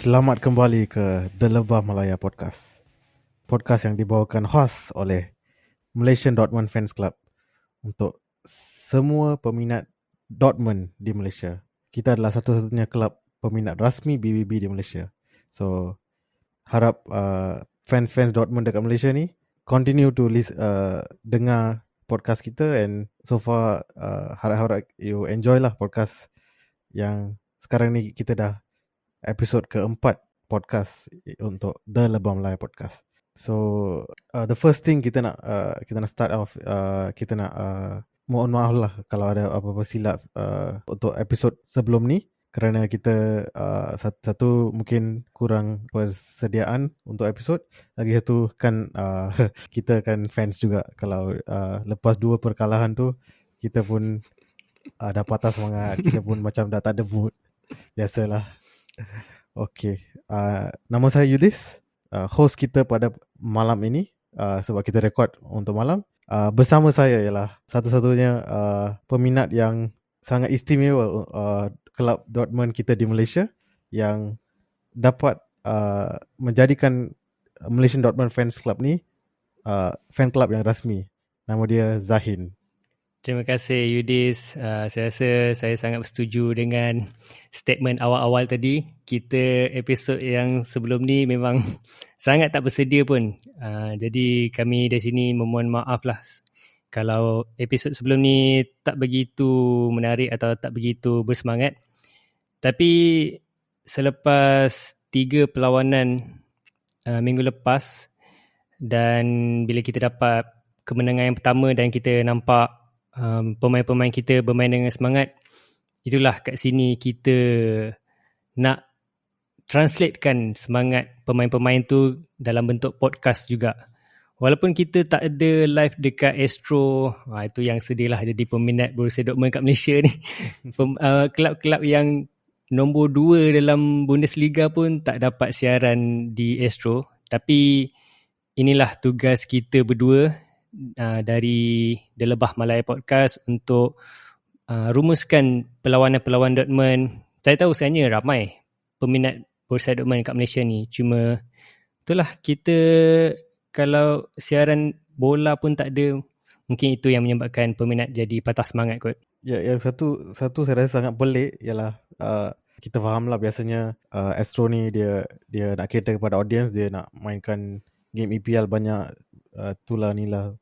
Selamat kembali ke The Lebah Malaya Podcast. Podcast yang dibawakan host oleh Malaysian Dortmund Fans Club untuk semua peminat Dortmund di Malaysia. Kita adalah satu-satunya kelab peminat rasmi BBB di Malaysia. So, harap fans-fans Dortmund dekat Malaysia ni continue to dengar podcast kita, and so far harap-harap you enjoy lah podcast yang sekarang ni kita dah episod keempat podcast untuk The Lebah Melaya Podcast. So the first thing kita nak start off, kita nak mohon maaf lah kalau ada apa-apa silap untuk episod sebelum ni, kerana kita satu mungkin kurang persediaan untuk episod, lagi satu kan kita kan fans juga. Kalau lepas 2 perkalahan tu kita pun dah patah semangat, kita pun macam dah tak ada mood. Biasalah. Okay, nama saya Yudis, host kita pada malam ini, sebab kita rekod untuk malam. Bersama saya ialah satu-satunya peminat yang sangat istimewa kelab Dortmund kita di Malaysia, yang dapat menjadikan Malaysian Dortmund Fans Club ni fan club yang rasmi. Nama dia Zahin. Terima kasih Yudis. Saya rasa saya sangat bersetuju dengan statement awal-awal tadi. Kita episod yang sebelum ni memang sangat tak bersedia pun. Jadi kami dari sini memohon maaf lah kalau episod sebelum ni tak begitu menarik atau tak begitu bersemangat. Tapi selepas 3 perlawanan minggu lepas, dan bila kita dapat kemenangan yang pertama dan kita nampak pemain-pemain kita bermain dengan semangat, itulah kat sini kita nak translatekan semangat pemain-pemain tu dalam bentuk podcast juga. Walaupun kita tak ada live dekat Astro, itu yang sedih lah jadi peminat Borussia Dortmund kat Malaysia ni. Kelab-kelab yang nombor 2 dalam Bundesliga pun tak dapat siaran di Astro. Tapi inilah tugas kita berdua dari The Lebah Malaya Podcast untuk rumuskan perlawanan-perlawanan Dortmund. Saya tahu sebenarnya ramai peminat Borussia Dortmund kat Malaysia ni. Cuma itulah, kita kalau siaran bola pun tak ada, mungkin itu yang menyebabkan peminat jadi patah semangat kot. Ya, yang satu saya rasa sangat pelik ialah kita faham lah biasanya Astro ni dia nak cater kepada audience, dia nak mainkan game EPL banyak, tulah ni lah.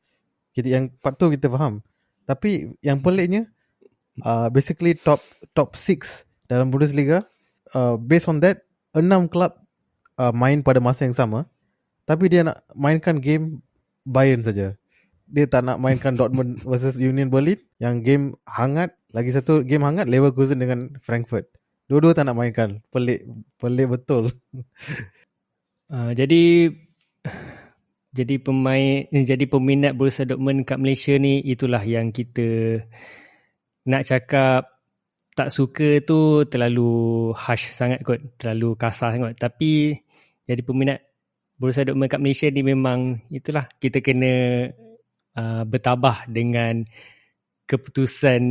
Yang part tu kita faham. Tapi yang peliknya, basically top 6 dalam Bundesliga, based on that 6 club main pada masa yang sama, tapi dia nak mainkan game Bayern saja. Dia tak nak mainkan Dortmund versus Union Berlin yang game hangat. Lagi satu game hangat, Leverkusen dengan Frankfurt. Dua-dua tak nak mainkan. Pelik betul. Jadi peminat Borussia Dortmund kat Malaysia ni, itulah yang kita nak cakap. Tak suka tu terlalu harsh sangat kot, terlalu kasar sangat. Tapi jadi peminat Borussia Dortmund kat Malaysia ni memang itulah, kita kena bertabah dengan keputusan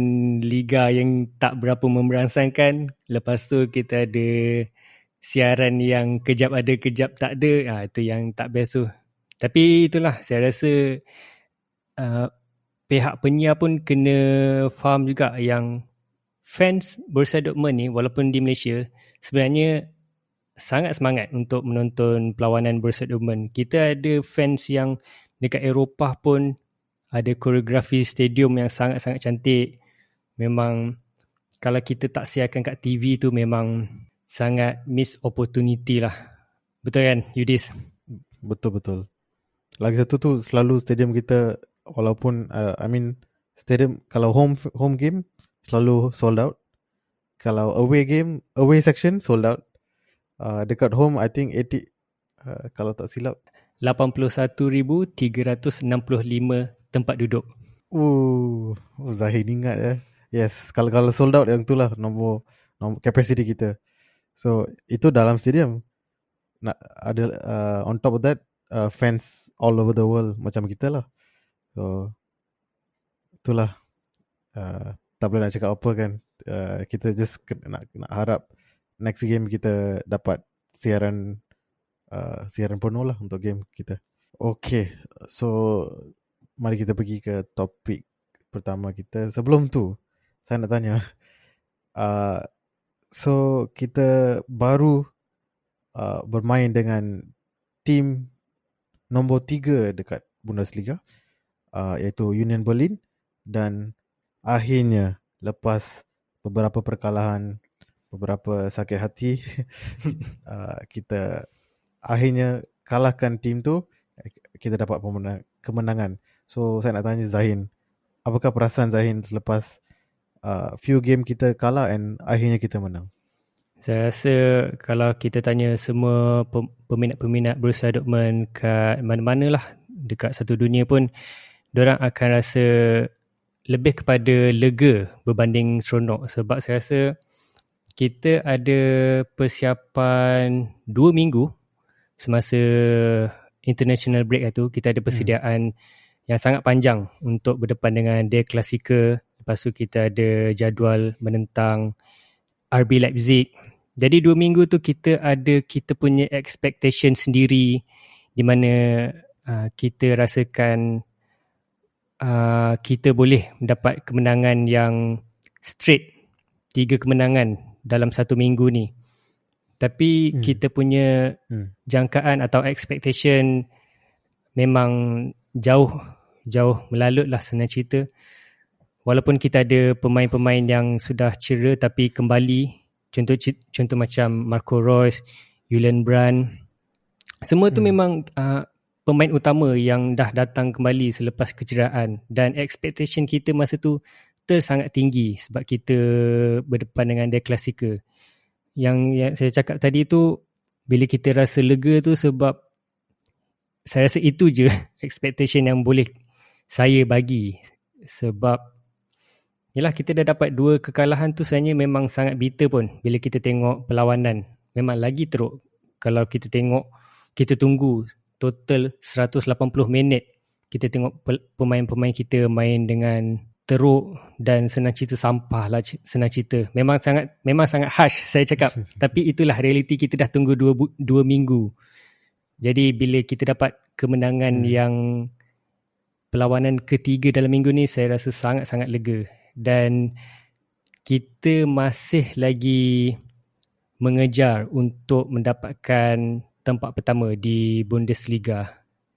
Liga yang tak berapa memberangsangkan. Lepas tu kita ada siaran yang kejap ada kejap tak ada. Itu yang tak best tu. Tapi itulah, saya rasa pihak penyiar pun kena faham juga yang fans Borussia Dortmund ni, walaupun di Malaysia, sebenarnya sangat semangat untuk menonton perlawanan Borussia Dortmund. Kita ada fans yang dekat Eropah pun ada koreografi stadium yang sangat-sangat cantik. Memang kalau kita tak siarkan kat TV tu memang sangat miss opportunity lah. Betul kan Yudis? Betul. Lagi satu tu, selalu stadium kita, walaupun stadium kalau home game selalu sold out. Kalau away section sold out. Dekat home I think 80, kalau tak silap 81,365 tempat duduk. Zahid ingat Yes, kalau sold out yang itulah nombor capacity kita. So itu dalam stadium. Nak ada on top of that, fans all over the world macam kita lah. So itulah, tak boleh nak cakap apa kan. Kita just nak harap next game kita dapat siaran penuh lah untuk game kita. Okay, so mari kita pergi ke topik pertama kita. Sebelum tu, saya nak tanya, so kita baru bermain dengan tim nombor 3 dekat Bundesliga, iaitu Union Berlin, dan akhirnya lepas beberapa perkalahan, beberapa sakit hati, kita akhirnya kalahkan tim tu, kita dapat kemenangan. So saya nak tanya Zahin, apakah perasaan Zahin selepas few game kita kalah and akhirnya kita menang? Saya rasa kalau kita tanya semua peminat-peminat Borussia Dortmund kat mana-mana lah dekat satu dunia pun, diorang akan rasa lebih kepada lega berbanding seronok, sebab saya rasa kita ada persiapan 2 minggu semasa international break itu. Kita ada persediaan yang sangat panjang untuk berdepan dengan Der Klassiker. Lepas tu kita ada jadual menentang RB Leipzig. Jadi 2 minggu tu kita ada kita punya expectation sendiri, di mana kita rasakan kita boleh mendapat kemenangan yang straight, 3 kemenangan dalam 1 minggu ni. Tapi kita punya jangkaan atau expectation memang jauh melalut lah, senang cerita. Walaupun kita ada pemain-pemain yang sudah cedera tapi kembali, contoh macam Marco Reus, Julian Brandt, semua tu memang pemain utama yang dah datang kembali selepas kecederaan, dan expectation kita masa tu sangat tinggi sebab kita berdepan dengan Der Klassiker. Yang saya cakap tadi tu, bila kita rasa lega tu sebab saya rasa itu je expectation yang boleh saya bagi. Sebab yelah, kita dah dapat 2 kekalahan tu, sebenarnya memang sangat bitter pun bila kita tengok perlawanan. Memang lagi teruk kalau kita tengok, kita tunggu total 180 minit, kita tengok pemain-pemain kita main dengan teruk dan senang cerita sampah lah, senang cerita. Memang sangat harsh saya cakap. Tapi itulah realiti, kita dah tunggu 2 minggu. Jadi bila kita dapat kemenangan yang perlawanan ketiga dalam minggu ni, saya rasa sangat-sangat lega. Dan kita masih lagi mengejar untuk mendapatkan tempat pertama di Bundesliga.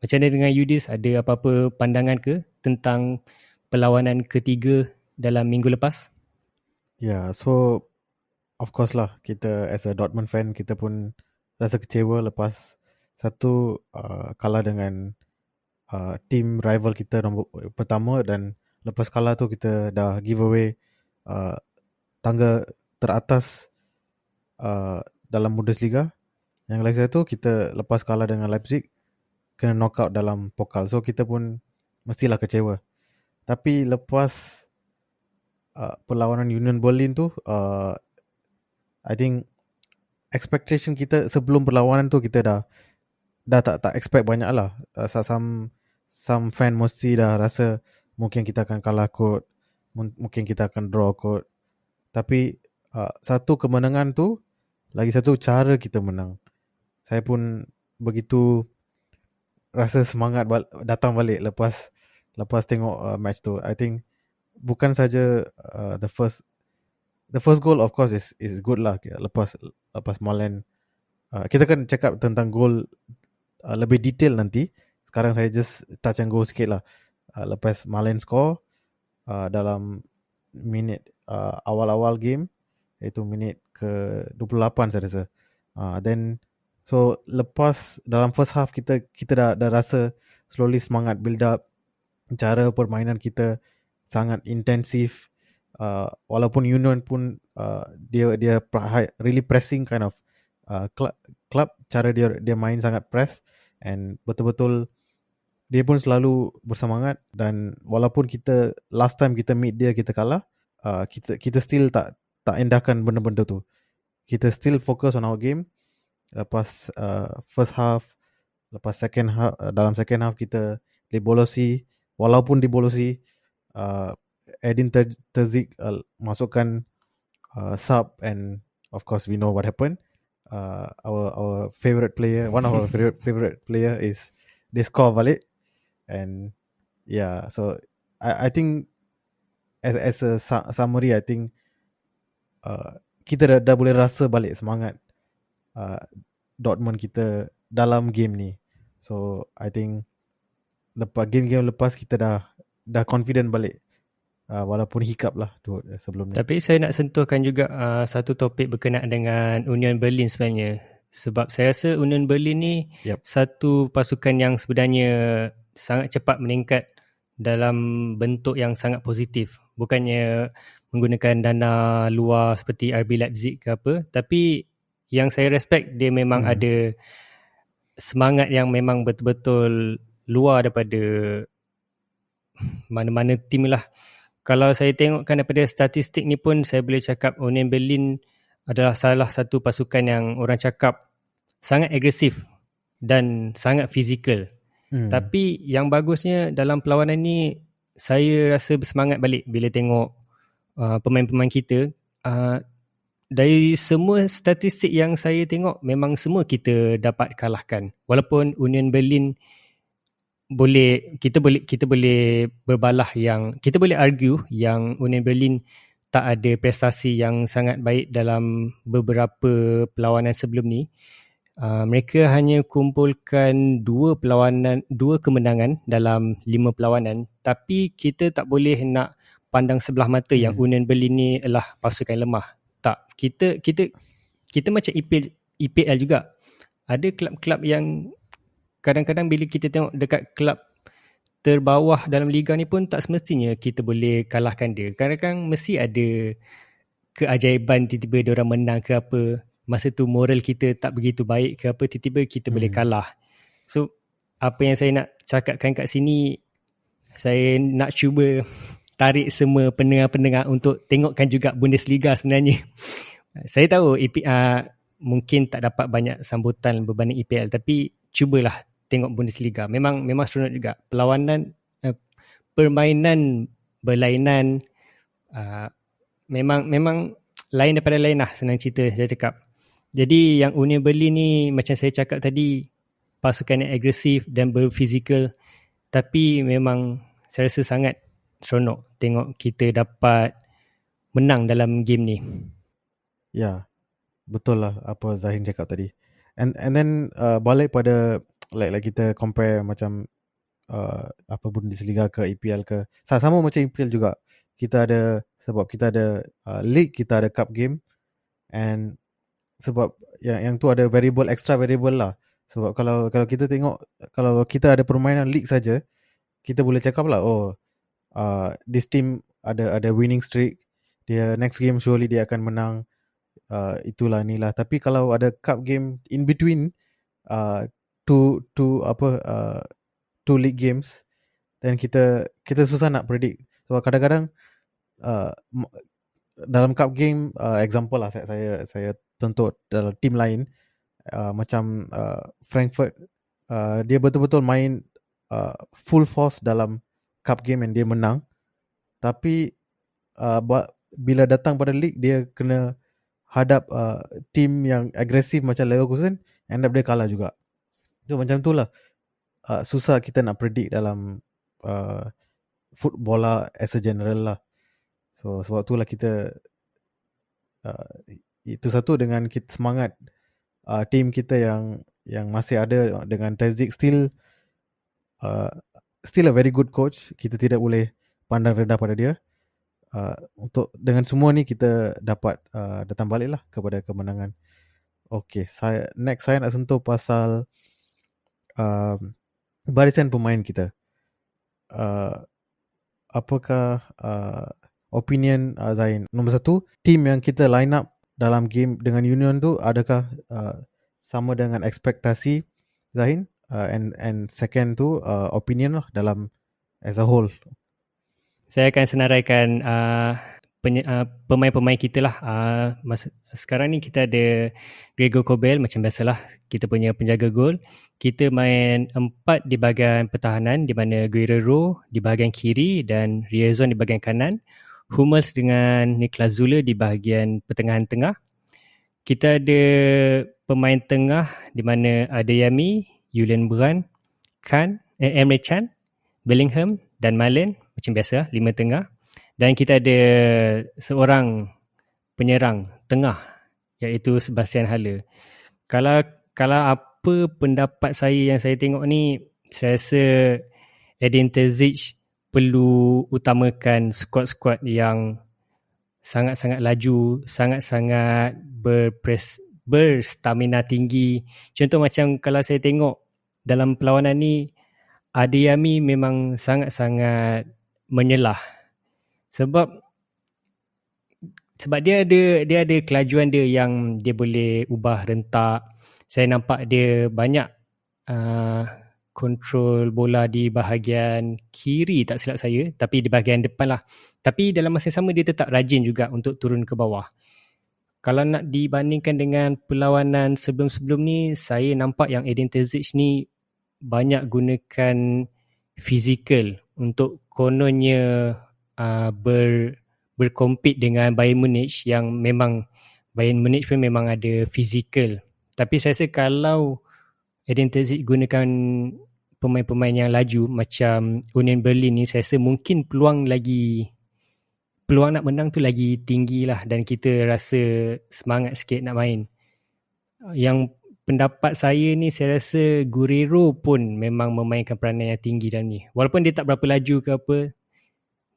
Macam mana dengan Yudis? Ada apa-apa pandangan ke tentang perlawanan ketiga dalam minggu lepas? Yeah, so of course lah, kita as a Dortmund fan, kita pun rasa kecewa lepas satu kalah dengan team rival kita nombor pertama, dan lepas kalah tu kita dah give away tangga teratas dalam Bundesliga. Yang lagi satu, kita lepas kalah dengan Leipzig kena knockout dalam pokal. So kita pun mestilah kecewa. Tapi lepas perlawanan Union Berlin tu, I think expectation kita sebelum perlawanan tu, kita dah tak expect banyak lah. Some fan mesti dah rasa mungkin kita akan kalah kot, mungkin kita akan draw kot. Tapi satu kemenangan tu, lagi satu cara kita menang. Saya pun begitu rasa semangat datang balik lepas tengok match tu. I think bukan saja the first goal of course is good lah. Lepas Malen, kita kan cakap tentang gol lebih detail nanti. Sekarang saya just touch and go sikit lah. Lepas Malen score dalam minit awal-awal game, iaitu minit ke 28 saya rasa. Then so lepas dalam first half kita dah rasa slowly semangat build up. Cara permainan kita sangat intensif. Walaupun Union pun dia really pressing kind of club, cara dia main sangat press, and betul-betul dia pun selalu bersemangat. Dan walaupun kita last time kita meet dia kita kalah, kita still tak endahkan benda-benda tu. Kita still focus on our game. Lepas first half, lepas second half, dalam second half kita dibolosi. Walaupun dibolosi, Edin Terzic masukkan sub, and of course we know what happened. our favorite player, one of our favorite player is they score balik. And yeah, so I think as a summary, I think kita dah boleh rasa balik semangat Dortmund kita dalam game ni. So I think lepas game-game lepas kita dah confident balik, walaupun hiccup lah sebelum ni. Tapi saya nak sentuhkan juga satu topik berkenaan dengan Union Berlin sebenarnya. Sebab saya rasa Union Berlin ni satu pasukan yang sebenarnya sangat cepat meningkat dalam bentuk yang sangat positif. Bukannya menggunakan dana luar seperti RB Leipzig ke apa, tapi yang saya respect dia memang ada semangat yang memang betul-betul luar daripada mana-mana tim lah. Kalau saya tengokkan daripada statistik ni pun, saya boleh cakap Union Berlin adalah salah satu pasukan yang orang cakap sangat agresif dan sangat fizikal. Tapi yang bagusnya dalam perlawanan ni, saya rasa bersemangat balik bila tengok pemain-pemain kita. Dari semua statistik yang saya tengok, memang semua kita dapat kalahkan. Walaupun Union Berlin kita boleh berbalah yang kita boleh argue yang Union Berlin tak ada prestasi yang sangat baik dalam beberapa perlawanan sebelum ni. Mereka hanya kumpulkan 2 kemenangan dalam 5 perlawanan, tapi kita tak boleh nak pandang sebelah mata yang Union Berlin ni adalah pasukan lemah. Tak, kita macam EPL juga. Ada kelab-kelab yang kadang-kadang bila kita tengok dekat kelab terbawah dalam liga ni pun tak semestinya kita boleh kalahkan dia. Kadang-kadang mesti ada keajaiban, tiba-tiba dia orang menang ke apa. Masa tu moral kita tak begitu baik ke apa, tiba-tiba kita boleh kalah. So apa yang saya nak cakapkan kat sini, saya nak cuba tarik semua pendengar-pendengar untuk tengokkan juga Bundesliga sebenarnya. Saya tahu mungkin tak dapat banyak sambutan berbanding EPL, tapi cubalah tengok Bundesliga. Memang seronok juga. Permainan berlainan memang lain daripada lain lah, senang cerita saya cakap. Jadi yang Union Berlin ni, macam saya cakap tadi, pasukan yang agresif dan berfizikal, tapi memang saya rasa sangat seronok tengok kita dapat menang dalam game ni. Ya, betul lah apa Zahin cakap tadi. And then balik pada like kita compare macam apa Bundesliga ke EPL ke, sama macam EPL juga. Kita ada, sebab kita ada league, kita ada cup game, and sebab yang tu ada extra variable lah. Sebab kalau kita tengok, kalau kita ada permainan league saja, kita boleh cakap lah, this team ada winning streak, dia next game surely dia akan menang, itulah ni lah. Tapi kalau ada cup game in between two league games, then kita susah nak predict. Sebab kadang-kadang dalam cup game, example lah, saya tuntut dalam tim lain, macam Frankfurt, dia betul-betul main full force dalam cup game and dia menang. Tapi bila datang pada league, dia kena hadap tim yang agresif macam Leverkusen, end up dia kalah juga. So macam tu lah, susah kita nak predict dalam football lah as a general lah. So sebab tu lah kita itu satu dengan kita semangat tim kita yang masih ada dengan Terzic, still a very good coach. Kita tidak boleh pandang rendah pada dia. Untuk dengan semua ni kita dapat datang balik lah kepada kemenangan. Okay, saya nak sentuh pasal barisan pemain kita. Apakah opinion Zain? Nombor 1, tim yang kita line up dalam game dengan Union tu, adakah sama dengan ekspektasi Zain? And second tu, opinion lah dalam as a whole. Saya akan senaraikan pemain-pemain kita lah. Sekarang ni kita ada Gregor Kobel, macam biasalah, kita punya penjaga gol. Kita main 4 di bahagian pertahanan, di mana Guerrero di bahagian kiri dan Riazon di bahagian kanan. Hummels dengan Niklas Zule di bahagian pertengahan tengah. Kita ada pemain tengah di mana ada Yami, Julian Brand, Emre Can, Bellingham dan Malen, macam biasa 5 tengah. Dan kita ada seorang penyerang tengah iaitu Sebastian Haller. Kalau apa pendapat saya yang saya tengok ni, saya rasa Edin Terzic perlu utamakan skuad-skuad yang sangat-sangat laju, sangat-sangat berstamina tinggi. Contoh macam kalau saya tengok dalam perlawanan ni, Adeyemi memang sangat-sangat menyelah. Sebab dia ada kelajuan dia yang dia boleh ubah rentak. Saya nampak dia banyak kontrol bola di bahagian kiri tak silap saya, tapi di bahagian depan lah. Tapi dalam masa yang sama dia tetap rajin juga untuk turun ke bawah. Kalau nak dibandingkan dengan perlawanan sebelum-sebelum ni, saya nampak yang Edin Terzic ni banyak gunakan fizikal untuk kononnya berkompet dengan Bayern Munich, yang memang Bayern Munich pun memang ada fizikal. Tapi saya rasa kalau Edin Terzic gunakan pemain-pemain yang laju macam Union Berlin ni, saya rasa mungkin peluang nak menang tu lagi tinggi lah, dan kita rasa semangat sikit nak main. Yang pendapat saya ni, saya rasa Guerrero pun memang memainkan peranan yang tinggi dalam ni. Walaupun dia tak berapa laju ke apa,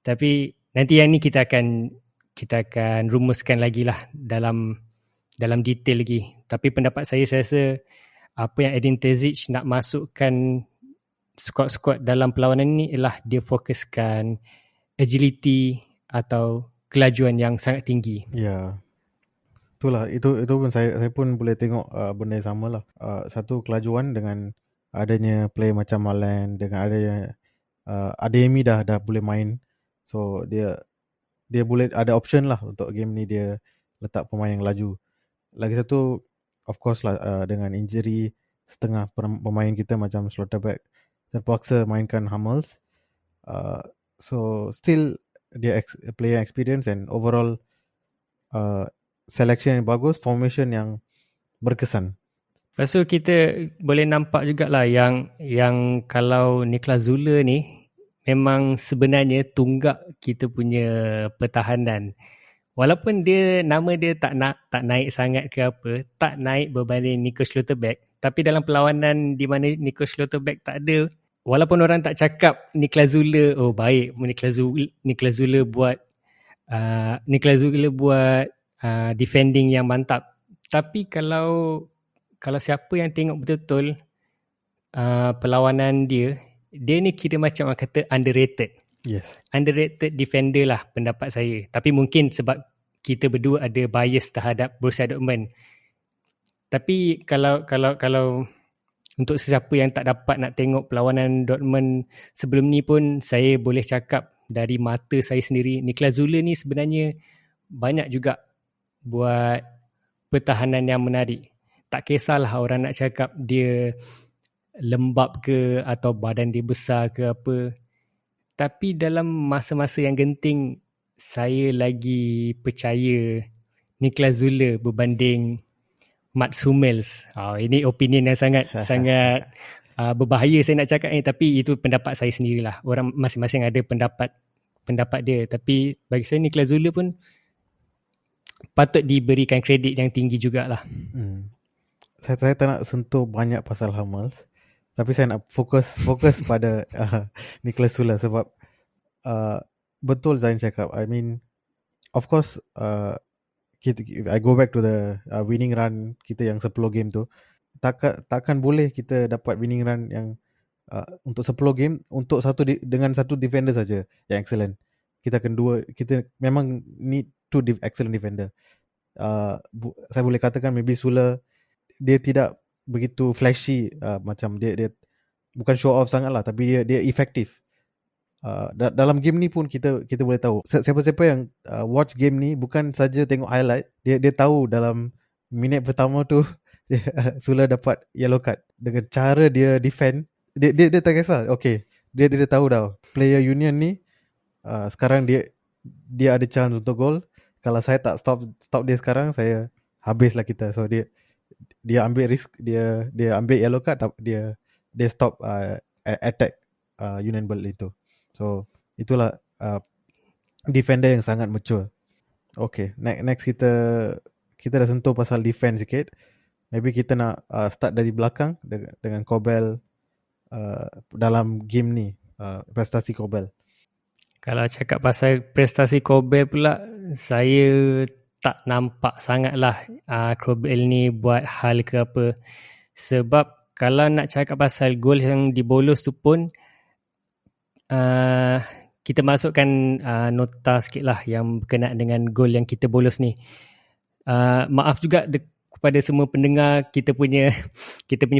tapi nanti yang ni kita akan rumuskan lagi lah dalam detail lagi. Tapi pendapat saya rasa apa yang Edin Terzic nak masukkan skuad-skuad dalam perlawanan ni ialah dia fokuskan agility atau kelajuan yang sangat tinggi. Ya. Itulah, itu pun saya pun boleh tengok benda yang sama lah. Satu kelajuan dengan adanya play macam Malen, dengan adanya Adeyemi dah boleh main. So dia boleh ada option lah untuk game ni, dia letak pemain yang laju. Lagi satu, of course lah, dengan injury setengah pemain kita macam Slotterbeck terpaksa mainkan Hummels. So still dia player experience and overall selection yang bagus, formation yang berkesan. Lepas tu kita boleh nampak jugalah yang kalau Niklas Zule ni memang sebenarnya tunggak kita punya pertahanan. Walaupun nama dia tak naik sangat ke apa, tak naik berbanding Nico Schlotterbeck, tapi dalam perlawanan di mana Nico Schlotterbeck tak ada, walaupun orang tak cakap Niklas Zule, oh baik, Niklas Zule buat defending yang mantap. Tapi kalau siapa yang tengok betul-betul perlawanan dia ni kira macam orang kata underrated. Yes. Underrated defender lah pendapat saya. Tapi mungkin sebab kita berdua ada bias terhadap Borussia Dortmund. Tapi kalau untuk sesiapa yang tak dapat nak tengok perlawanan Dortmund sebelum ni pun, saya boleh cakap dari mata saya sendiri, Niklas Zule ni sebenarnya banyak juga buat pertahanan yang menarik. Tak kisahlah orang nak cakap dia lembab ke atau badan dia besar ke apa. Tapi dalam masa-masa yang genting, saya lagi percaya Niklas Zule berbanding Mats Hummels. Ini opinion yang sangat berbahaya saya nak cakap ni, tapi itu pendapat saya sendirilah. Orang masing-masing ada pendapat dia. Tapi bagi saya Niklas Zule pun patut diberikan kredit yang tinggi jugalah. Saya tak nak sentuh banyak pasal Hummels, tapi saya nak fokus pada Niklas Zule sebab betul Zain cakap. I mean, of course, I go back to the winning run kita yang 10 game tu. Takkan boleh kita dapat winning run yang untuk 10 game untuk dengan satu defender saja yang excellent. Kita memang need two excellent defender. Saya boleh katakan maybe Zule dia tidak begitu flashy, macam dia bukan show off sangat lah, tapi dia efektif. Dalam game ni pun kita boleh tahu siapa-siapa yang watch game ni bukan saja tengok highlight, dia tahu dalam minit pertama tu Zule dapat yellow card. Dengan cara dia defend, dia tak kisah. Okay, dia tahu dah player Union ni sekarang dia ada chance untuk gol. Kalau saya tak stop dia sekarang, saya habislah kita. So dia dia ambil risk, dia ambil yellow card, dia stop attack Union Berlin itu. So itulah defender yang sangat mature. Okay, next kita dah sentuh pasal defense sikit. Maybe kita nak start dari belakang dengan Kobel dalam game ni, prestasi Kobel. Kalau cakap pasal prestasi Kobel pula, saya tak nampak sangat lah Kobel ni buat hal ke apa. Sebab kalau nak cakap pasal gol yang dibolos tu pun, kita masukkan nota sikit lah yang berkenaan dengan gol yang kita bolos ni. Maaf juga kepada semua pendengar, kita punya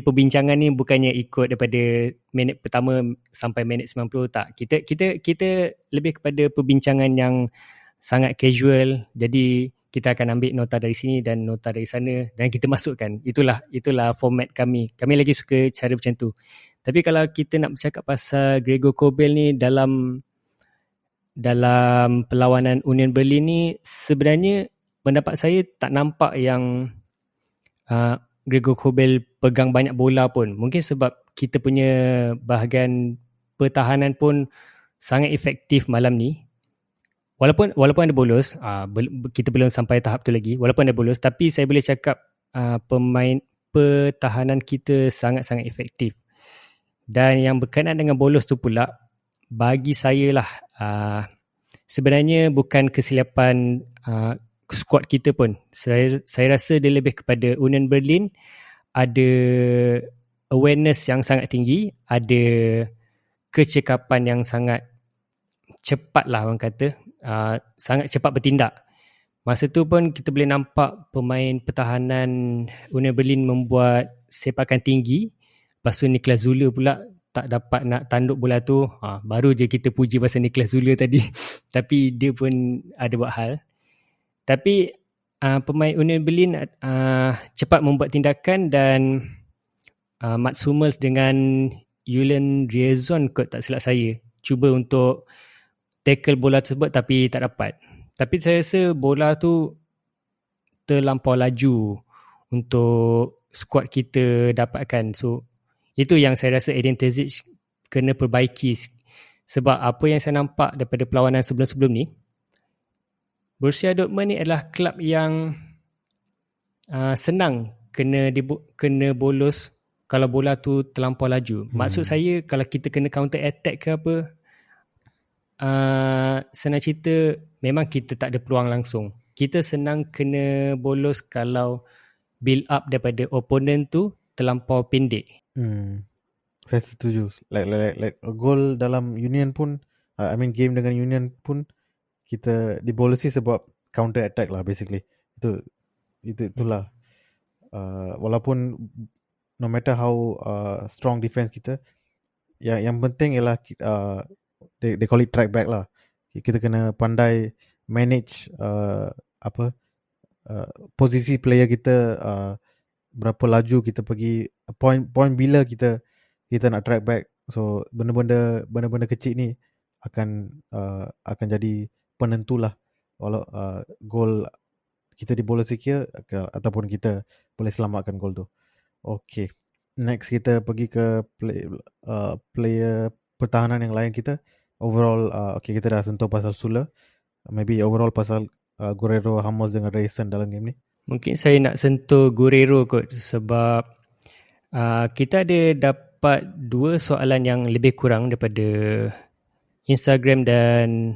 perbincangan ni bukannya ikut daripada minit pertama sampai minit 90, tak. Kita lebih kepada perbincangan yang sangat casual. Jadi kita akan ambil nota dari sini dan nota dari sana dan kita masukkan. Itulah format kami. Kami lagi suka cara macam tu. Tapi kalau kita nak bercakap pasal Gregor Kobel ni dalam perlawanan Union Berlin ni, sebenarnya pendapat saya tak nampak yang Gregor Kobel pegang banyak bola pun. Mungkin sebab kita punya bahagian pertahanan pun sangat efektif malam ni. Walaupun ada bolos, kita belum sampai tahap tu lagi. Walaupun ada bolos, tapi saya boleh cakap pemain pertahanan kita sangat-sangat efektif. Dan yang berkenaan dengan bolos tu pula, bagi saya lah, sebenarnya bukan kesilapan squad kita pun. Saya rasa dia lebih kepada Union Berlin ada awareness yang sangat tinggi, ada kecekapan yang sangat cepat lah orang kata, sangat cepat bertindak. Masa tu pun kita boleh nampak pemain pertahanan Union Berlin membuat sepakan tinggi. Lepas tu Niklas Zule pula tak dapat nak tanduk bola tu. Baru je kita puji pasal Niklas Zule tadi. Tapi dia pun ada buat hal. Tapi pemain Union Berlin cepat membuat tindakan dan Mats Hummels dengan Julian Riazon kot tak silap saya cuba untuk tackle bola tersebut tapi tak dapat. Tapi saya rasa bola tu terlampau laju untuk skuad kita dapatkan. So itu yang saya rasa Edin Terzic kena perbaiki. Sebab apa yang saya nampak daripada perlawanan sebelum-sebelum ni, Borussia Dortmund ni adalah kelab yang senang kena bolos kalau bola tu terlampau laju. Maksud saya kalau kita kena counter attack ke apa, senang cerita memang kita tak ada peluang langsung. Kita senang kena bolos kalau build up daripada opponent tu terlampau pendek. Saya setuju. Like a goal dalam Union pun, game dengan Union pun kita dibolosi sebab counter attack lah basically. Itulah. Walaupun no matter how strong defense kita, yang penting ialah they call it track back lah. Kita kena pandai manage posisi player kita, berapa laju kita pergi, point bila kita nak track back. So benda-benda kecil ni akan jadi penentulah walau gol kita dibolos sikit ataupun kita boleh selamatkan gol tu. Okay, next kita pergi ke player pertahanan yang lain kita. Overall, kita dah sentuh pasal Sula. Maybe overall pasal Guerrero, Hummels dengan Reisen dalam game ni. Mungkin saya nak sentuh Guerrero kot sebab kita ada dapat 2 soalan yang lebih kurang daripada Instagram dan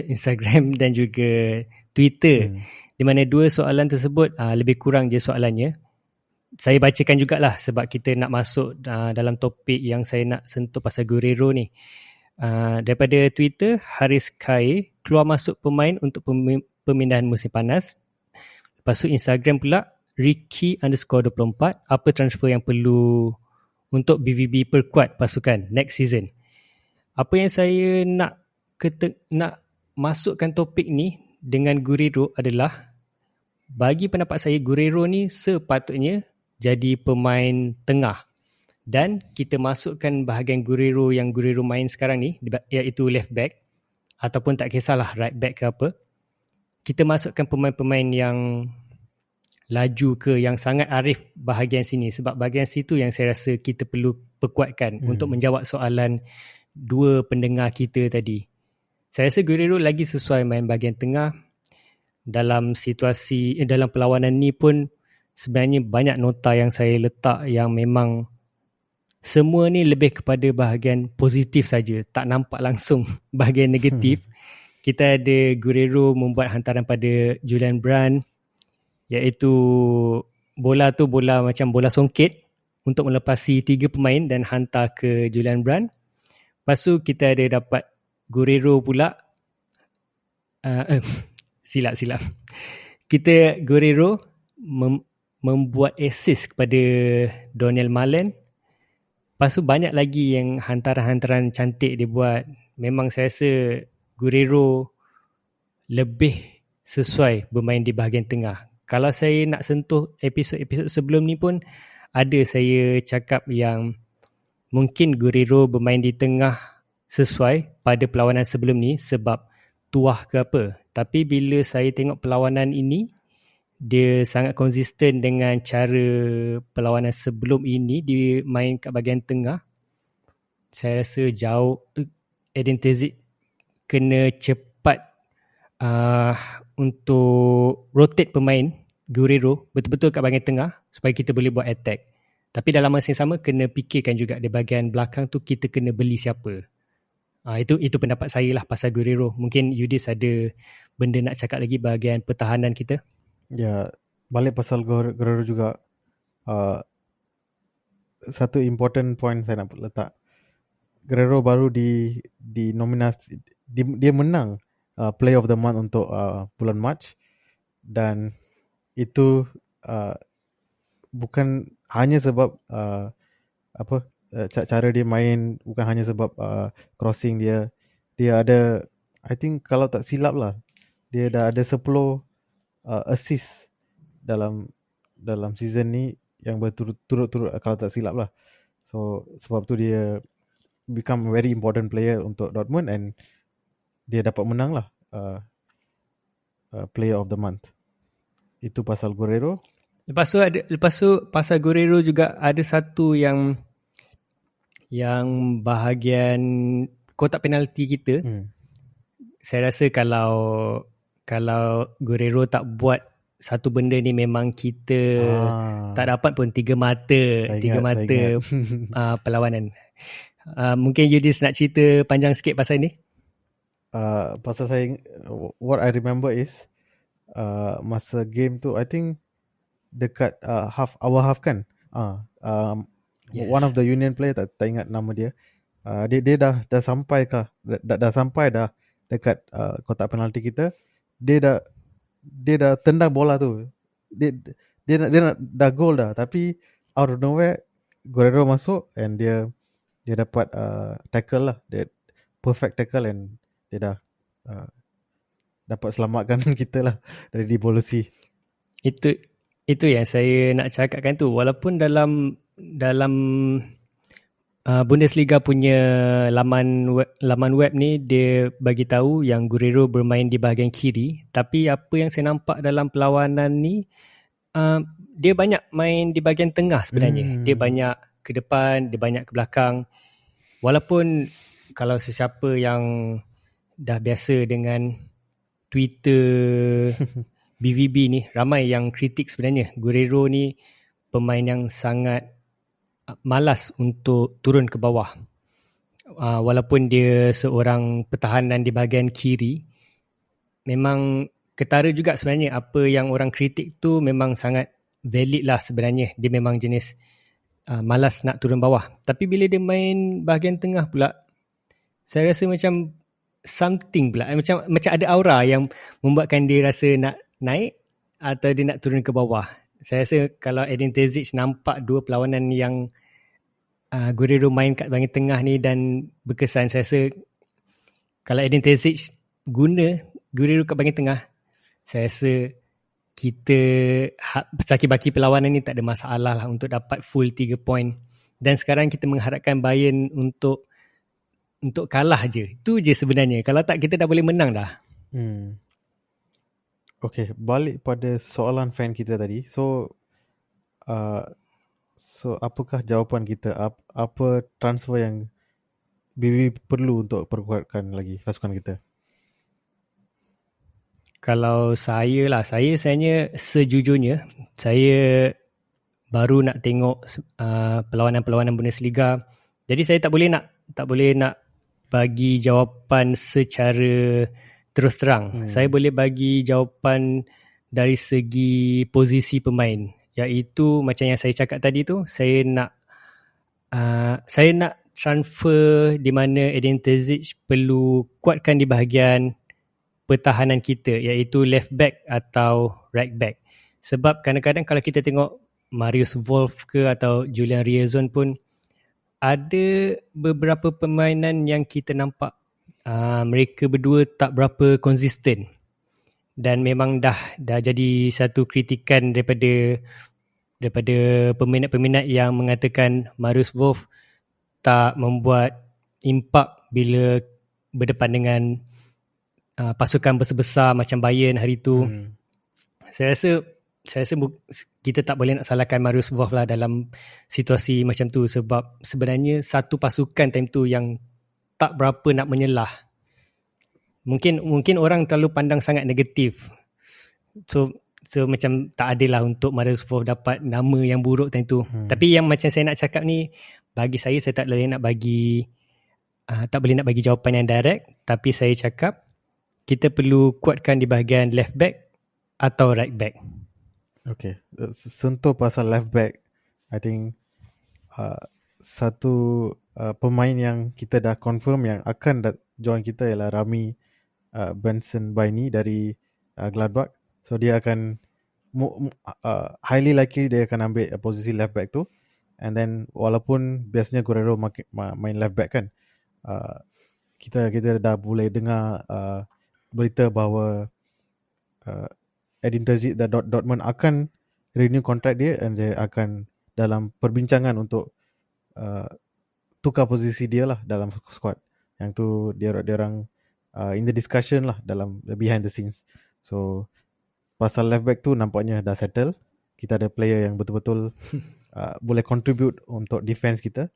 Instagram dan juga Twitter. Di mana 2 soalan tersebut lebih kurang je soalannya. Saya bacakan jugalah sebab kita nak masuk dalam topik yang saya nak sentuh pasal Guerrero ni. Daripada Twitter, Haris Kai, keluar masuk pemain untuk pemindahan musim panas. Lepas tu Instagram pula, Ricky_24, apa transfer yang perlu untuk BVB perkuat pasukan next season. Apa yang saya nak masukkan topik ni dengan Guerrero adalah, bagi pendapat saya Guerrero ni sepatutnya jadi pemain tengah. Dan kita masukkan bahagian Guerrero yang Guerrero main sekarang ni, iaitu left back ataupun tak kisahlah right back ke apa. Kita masukkan pemain-pemain yang laju ke yang sangat arif bahagian sini, sebab bahagian situ yang saya rasa kita perlu perkuatkan untuk menjawab soalan dua pendengar kita tadi. Saya rasa Guerrero lagi sesuai main bahagian tengah. Dalam situasi dalam perlawanan ni pun sebenarnya banyak nota yang saya letak yang memang semua ni lebih kepada bahagian positif saja, tak nampak langsung bahagian negatif. Kita ada Guerrero membuat hantaran pada Julian Brand, iaitu bola tu bola macam bola songket untuk melepasi 3 pemain dan hantar ke Julian Brand. Lepas tu kita ada dapat Guerrero pula, silap. Kita Guerrero membuat assist kepada Daniel Malen. Lepas tu banyak lagi yang hantaran-hantaran cantik dia buat. Memang saya rasa Guerrero lebih sesuai bermain di bahagian tengah. Kalau saya nak sentuh episod-episod sebelum ni pun, ada saya cakap yang mungkin Guerrero bermain di tengah sesuai pada perlawanan sebelum ni sebab tuah ke apa. Tapi bila saya tengok perlawanan ini, dia sangat konsisten dengan cara perlawanan sebelum ini dia main kat bahagian tengah. Saya rasa jauh Edin Terzic kena cepat untuk rotate pemain Guerrero betul-betul kat bahagian tengah supaya kita boleh buat attack. Tapi dalam masa yang sama kena fikirkan juga di bahagian belakang tu kita kena beli siapa. Itu pendapat saya lah pasal Guerrero. Mungkin Yudis ada benda nak cakap lagi bahagian pertahanan kita. Ya, balik pasal Guerrero juga, satu important point saya nak letak. Guerrero baru di nominasi, dia menang Player of the Month untuk bulan Mac, dan itu bukan hanya sebab cara dia main, bukan hanya sebab crossing dia ada, I think kalau tak silap lah, dia dah ada 10 assist dalam season ni yang berturut-turut kalau tak silap lah. So sebab tu dia become a very important player untuk Dortmund, and dia dapat menang lah Player of the Month. Itu pasal Guerrero. Lepas tu pasal Guerrero juga ada satu yang bahagian kotak penalti kita. Saya rasa kalau Guerrero tak buat satu benda ni, memang kita tak dapat pun 3 mata perlawanan. Mungkin Yudis nak cerita panjang sikit pasal ni. Pasal saya, what I remember is masa game tu, I think dekat our half kan, yes. One of the Union player, tak ingat nama dia, dia dah sampai dah sampai dekat kotak penalti kita. Dia dah tendang bola tu, dia nak dah gol dah, tapi out of nowhere Guerrero masuk and dia dapat tackle lah, dia perfect tackle, and dia dah dapat selamatkan kita lah dari devolusi. Itu yang saya nak cakapkan tu. Walaupun dalam Bundesliga punya laman web ni dia bagi tahu yang Guerrero bermain di bahagian kiri, tapi apa yang saya nampak dalam perlawanan ni, dia banyak main di bahagian tengah sebenarnya. Dia banyak ke depan, dia banyak ke belakang. Walaupun kalau sesiapa yang dah biasa dengan Twitter BVB ni, ramai yang kritik sebenarnya Guerrero ni pemain yang sangat malas untuk turun ke bawah. Walaupun dia seorang pertahanan di bahagian kiri, memang ketara juga sebenarnya apa yang orang kritik tu memang sangat valid lah sebenarnya. Dia memang jenis malas nak turun bawah. Tapi bila dia main bahagian tengah pula, saya rasa macam something pula, macam ada aura yang membuatkan dia rasa nak naik atau dia nak turun ke bawah. Saya rasa kalau Edin Terzic nampak dua perlawanan yang Guerrero main kat bahagian tengah ni dan berkesan, saya rasa kalau Edin Terzic guna Guerrero kat bahagian tengah, saya rasa kita sakit baki perlawanan ni tak ada masalah lah untuk dapat full 3 point. Dan sekarang kita mengharapkan Bayern untuk kalah je. Itu je sebenarnya. Kalau tak, kita dah boleh menang dah. Okay, balik pada soalan fan kita tadi. Uh, so apakah jawapan kita? Apa transfer yang BB perlu untuk perkuatkan lagi pasukan kita? Kalau saya lah, saya sebenarnya sejujurnya, saya baru nak tengok perlawanan-perlawanan Bundesliga. Jadi saya tak boleh nak bagi jawapan secara terus terang. Saya boleh bagi jawapan dari segi posisi pemain, iaitu macam yang saya cakap tadi tu, saya nak transfer di mana Edin Terzic perlu kuatkan di bahagian pertahanan kita, iaitu left back atau right back. Sebab kadang-kadang kalau kita tengok Marius Wolf ke atau Julian Riazon pun, ada beberapa permainan yang kita nampak mereka berdua tak berapa konsisten, dan memang dah jadi satu kritikan daripada peminat-peminat yang mengatakan Marius Wolf tak membuat impak bila berdepan dengan pasukan besar-besar macam Bayern hari tu. Saya rasa kita tak boleh nak salahkan Marius Wolf lah dalam situasi macam tu, sebab sebenarnya satu pasukan time tu yang tak berapa nak menyelah. Mungkin orang terlalu pandang sangat negatif. So macam tak adil lah untuk Marius Wolf dapat nama yang buruk time tu. Tapi yang macam saya nak cakap ni, bagi saya tak boleh nak bagi jawapan yang direct, tapi saya cakap kita perlu kuatkan di bahagian left back atau right back. Okay, sentuh pasal left back, I think satu pemain yang kita dah confirm yang akan join kita ialah Rami Benson Baini dari Gladbach. So dia akan highly likely dia akan ambil posisi left back tu. And then walaupun biasanya Guerrero main left back kan, kita dah boleh dengar berita bahawa Edin Terzic dan Dortmund akan renew kontrak dia, dan dia akan dalam perbincangan untuk tukar posisi dia lah dalam squad. Yang tu dia orang in the discussion lah dalam behind the scenes. So pasal left back tu nampaknya dah settle. Kita ada player yang betul-betul boleh contribute untuk defense kita.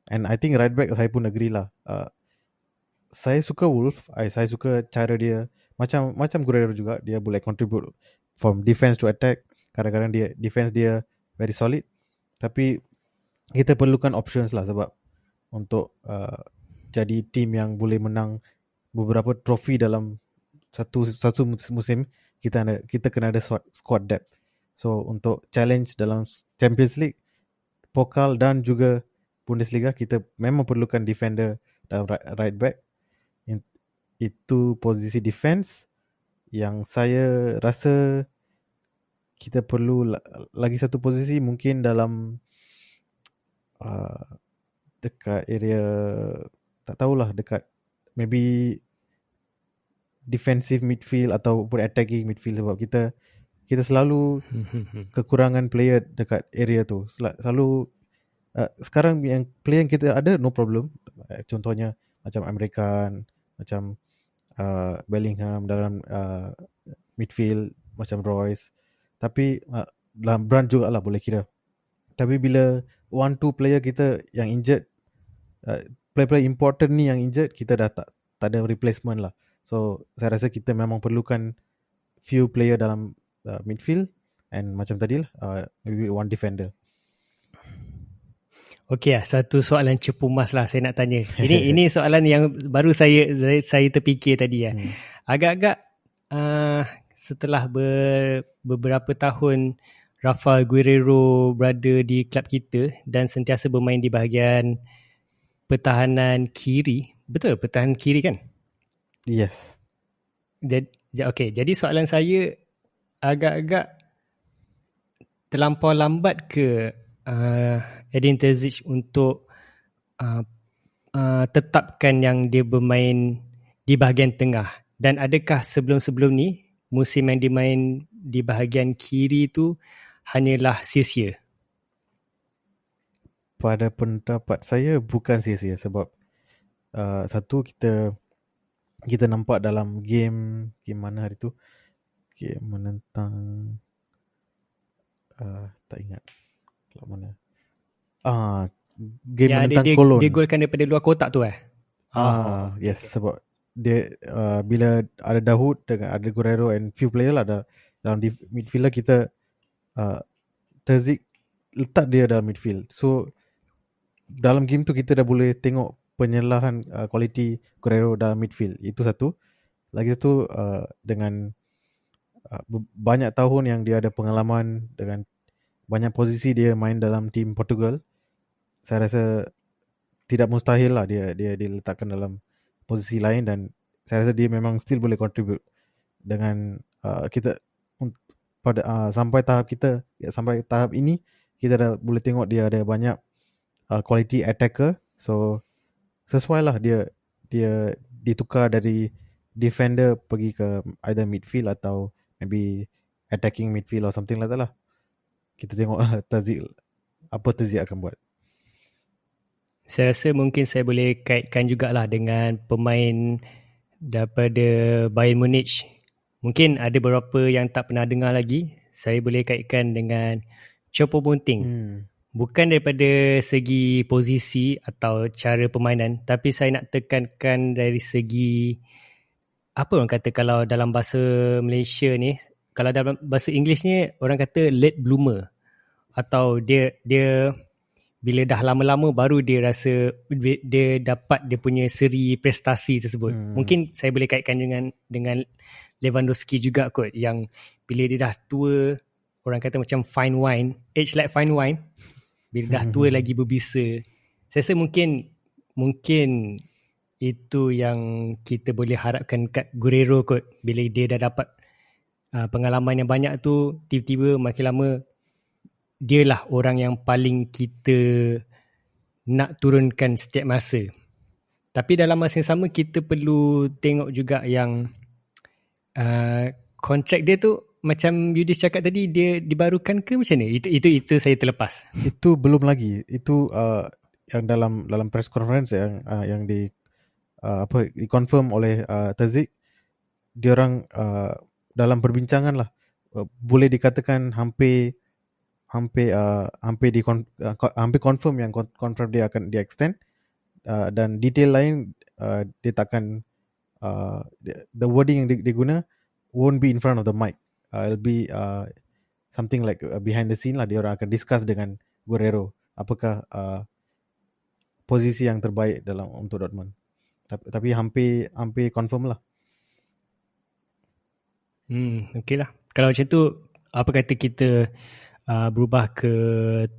And I think right back saya pun agree lah. Saya suka Wolf. Saya suka cara dia, macam Guerrero juga, dia boleh contribute from defense to attack. Kadang-kadang dia defense dia very solid. Tapi kita perlukan options lah, sebab untuk jadi team yang boleh menang beberapa trofi dalam satu musim, kita kena ada squad depth. So untuk challenge dalam Champions League, Pokal dan juga Bundesliga, kita memang perlukan defender dalam right back. Itu posisi defense yang saya rasa kita perlu lagi satu posisi, mungkin dalam dekat area, tak tahulah, dekat maybe defensive midfield ataupun attacking midfield, sebab kita selalu kekurangan player dekat area tu. Selalu sekarang yang player yang kita ada no problem. Contohnya macam American, macam Bellingham dalam midfield, macam Royce. Tapi dalam Brand juga lah boleh kira. Tapi bila 1-2 player kita yang injured, player important ni yang injured, kita dah tak ada replacement lah. So saya rasa kita memang perlukan few player dalam midfield, and macam tadi lah, maybe one defender. Okey lah, satu soalan cepu mas lah saya nak tanya. Ini soalan yang baru saya terfikir tadi lah. Agak-agak setelah beberapa tahun Rafael Guerrero berada di klub kita dan sentiasa bermain di bahagian pertahanan kiri. Betul, pertahanan kiri kan? Yes. Jadi soalan saya, agak-agak terlampau lambat ke Edin Terzic untuk tetapkan yang dia bermain di bahagian tengah? Dan adakah sebelum-sebelum ni musim yang dimain di bahagian kiri tu hanyalah sia-sia? Pada pendapat saya bukan sia-sia, sebab satu, kita nampak dalam game mana hari tu, Game menentang tak ingat klub mana. Game Yang menentang dia Cologne. golkan daripada luar kotak tu Yes, sebab dia bila ada Dahoud dengan ada Guerrero and few player lah dalam midfielder kita, Terzic letak dia dalam midfield. So dalam game tu kita dah boleh tengok penyalahan kualiti Guerrero dalam midfield. Itu satu. Lagi satu, dengan banyak tahun yang dia ada pengalaman dengan banyak posisi dia main dalam tim Portugal, saya rasa tidak mustahil lah dia diletakkan dalam posisi lain, dan saya rasa dia memang still boleh contribute dengan kita pada sampai tahap ini kita dah boleh tengok dia ada banyak quality attacker. So sesuai lah dia ditukar dari defender pergi ke either midfield atau maybe attacking midfield or something like that lah. Kita tengok Terzic akan buat. Saya rasa mungkin saya boleh kaitkan jugalah dengan pemain daripada Bayern Munich. Mungkin ada beberapa yang tak pernah dengar lagi. Saya boleh kaitkan dengan Choupo-Moting. Bukan daripada segi posisi atau cara permainan, tapi saya nak tekankan dari segi, apa orang kata kalau dalam bahasa Malaysia ni, kalau dalam bahasa Inggeris ni orang kata late bloomer, atau dia bila dah lama-lama baru dia rasa dia dapat dia punya seri prestasi tersebut. Mungkin saya boleh kaitkan dengan Lewandowski juga kot, yang bila dia dah tua, orang kata macam fine wine, age like fine wine, bila dah tua lagi berbisa. Saya rasa mungkin itu yang kita boleh harapkan kat Guerrero kot. Bila dia dah dapat pengalaman yang banyak tu, tiba-tiba makin lama dialah orang yang paling kita nak turunkan setiap masa. Tapi dalam masa yang sama kita perlu tengok juga yang kontrak dia tu, macam Yudis cakap tadi, dia dibarukan ke macam mana? Itu saya terlepas. Itu belum lagi. Itu yang dalam press conference yang dikonfirm oleh Terzic, diorang dalam perbincangan lah, boleh dikatakan hampir confirm yang confirm dia akan dia extend, dan detail lain dia takkan the wording yang dia guna won't be in front of the mic. It'll be something like behind the scene lah. Dia orang akan discuss dengan Guerrero apakah posisi yang terbaik untuk Dortmund. Tapi hampir confirm lah. Okay lah. Kalau macam tu, apa kata kita berubah ke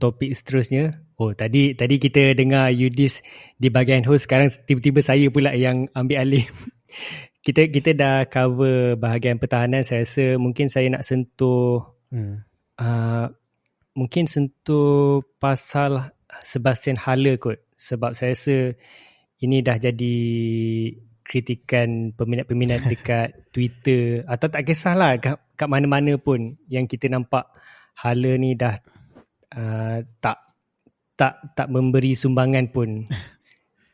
topik seterusnya. Tadi kita dengar Yudis di bahagian host, sekarang tiba-tiba saya pula yang ambil alih. kita dah cover bahagian pertahanan. Saya rasa mungkin saya nak sentuh mungkin sentuh pasal Sebastian Haller kot, sebab saya rasa ini dah jadi kritikan peminat-peminat dekat Twitter, atau tak kisahlah kat mana-mana pun, yang kita nampak Haller ni dah tak memberi sumbangan pun.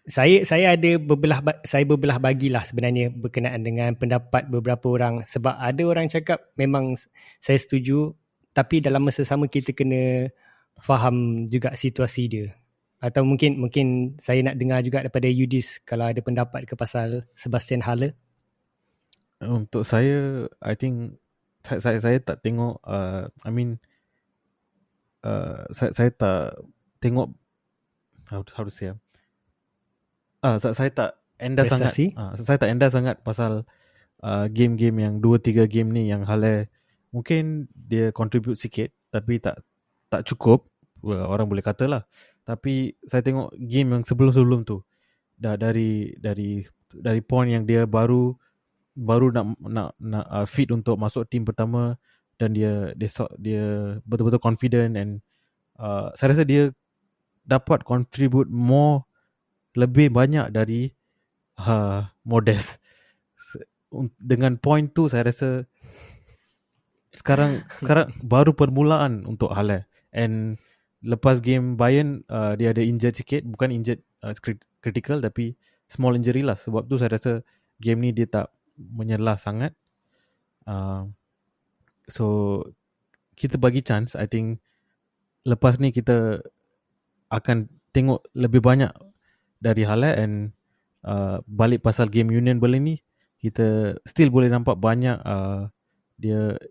Saya ada berbelah bagilah sebenarnya berkenaan dengan pendapat beberapa orang, sebab ada orang cakap memang saya setuju, tapi dalam masa sama kita kena faham juga situasi dia. Atau mungkin saya nak dengar juga daripada Yudis kalau ada pendapat ke pasal Sebastian Haller. Untuk saya, I think saya tak tengok, saya tak tengok how to say. Saya tak endah prestasi sangat. Saya tak endah sangat pasal game-game yang 2-3 game ni yang Haller mungkin dia contribute sikit tapi tak cukup, orang boleh kata lah. Tapi saya tengok game yang sebelum tu, dah dari point yang dia baru nak fit untuk masuk tim pertama, dan dia betul-betul confident, and saya rasa dia dapat contribute lebih banyak dari Modest. Dengan point tu saya rasa sekarang baru permulaan untuk Haller. And lepas game Bayern, dia ada injured sikit, bukan injured critical tapi small injury lah. Sebab tu saya rasa game ni dia tak menyerlah sangat. So kita bagi chance. I think lepas ni kita akan tengok lebih banyak dari Haller, and balik pasal game Union Berlin ni, kita still boleh nampak banyak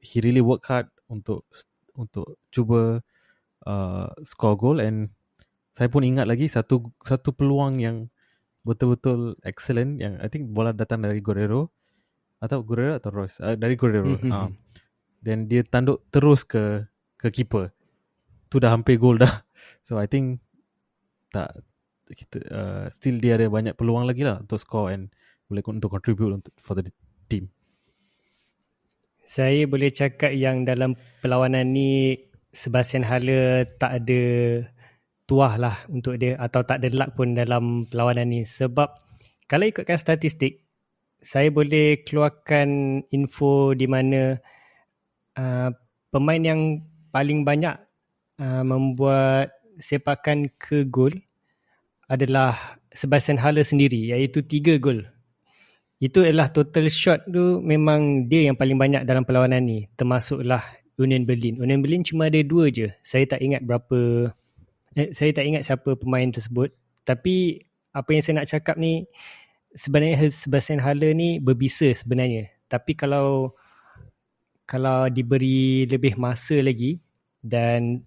he really work hard untuk cuba score goal. And saya pun ingat lagi satu peluang yang betul-betul excellent, yang I think bola datang dari Guerrero atau Royce, dari Guerrero. Then dia tanduk terus ke keeper. Tu dah hampir gol dah. So I think kita still dia ada banyak peluang lagi lah untuk score and boleh untuk contribute for the team. Saya boleh cakap yang dalam perlawanan ni Sebastian Haller tak ada tuah lah untuk dia, atau tak ada luck pun dalam perlawanan ni. Sebab kalau ikutkan statistik, saya boleh keluarkan info di mana pemain yang paling banyak membuat sepakan ke gol adalah Sebastian Haller sendiri, iaitu 3 gol. Itu adalah total shot tu, memang dia yang paling banyak dalam perlawanan ni, termasuklah Union Berlin. Union Berlin cuma ada 2 je. Saya tak ingat siapa pemain tersebut. Tapi apa yang saya nak cakap ni, sebenarnya Sebastian Haller ni berbisa sebenarnya. Tapi kalau diberi lebih masa lagi dan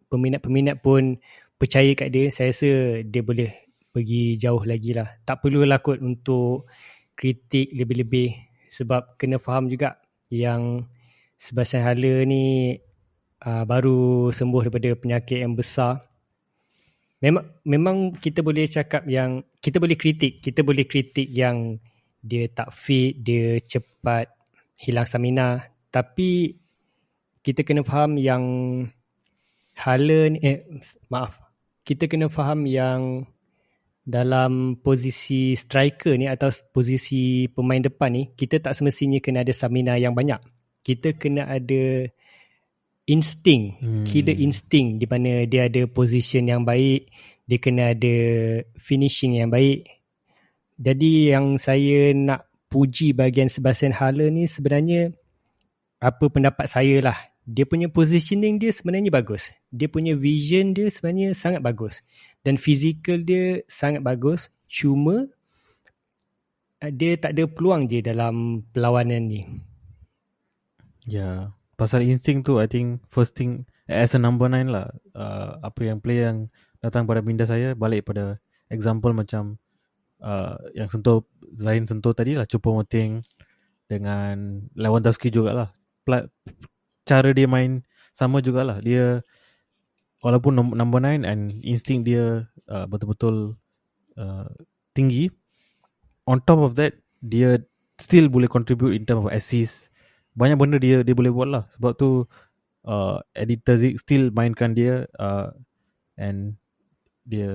peminat-peminat pun percaya kat dia, saya rasa dia boleh pergi jauh lagi lah. Tak perlulah kot untuk kritik lebih-lebih, sebab kena faham juga yang Sebastian Haller ni baru sembuh daripada penyakit yang besar. Memang kita boleh cakap yang kita boleh kritik yang dia tak fit, dia cepat hilang stamina, tapi kita kena faham yang Haller ni, kita kena faham yang dalam posisi striker ni atau posisi pemain depan ni, kita tak semestinya kena ada stamina yang banyak. Kita kena ada insting, killer insting, di mana dia ada position yang baik, dia kena ada finishing yang baik. Jadi yang saya nak puji bahagian Sebastian Haller ni sebenarnya, apa pendapat saya lah, dia punya positioning dia sebenarnya bagus. Dia punya vision dia sebenarnya sangat bagus. Dan fizikal dia sangat bagus. Cuma dia tak ada peluang je dalam perlawanan ni. Ya, pasal insting tu, I think first thing as a number 9 lah, apa yang player yang datang pada minda saya balik pada example macam yang Zain sentuh tadi lah, Choupo-Moting dengan Lewandowski jugalah. Cara dia main sama jugalah. Dia walaupun number 9 and insting dia betul-betul tinggi. On top of that, dia still boleh contribute in terms of assist. Banyak benda dia boleh buat lah. Sebab tu Edin Terzic still mainkan dia, and dia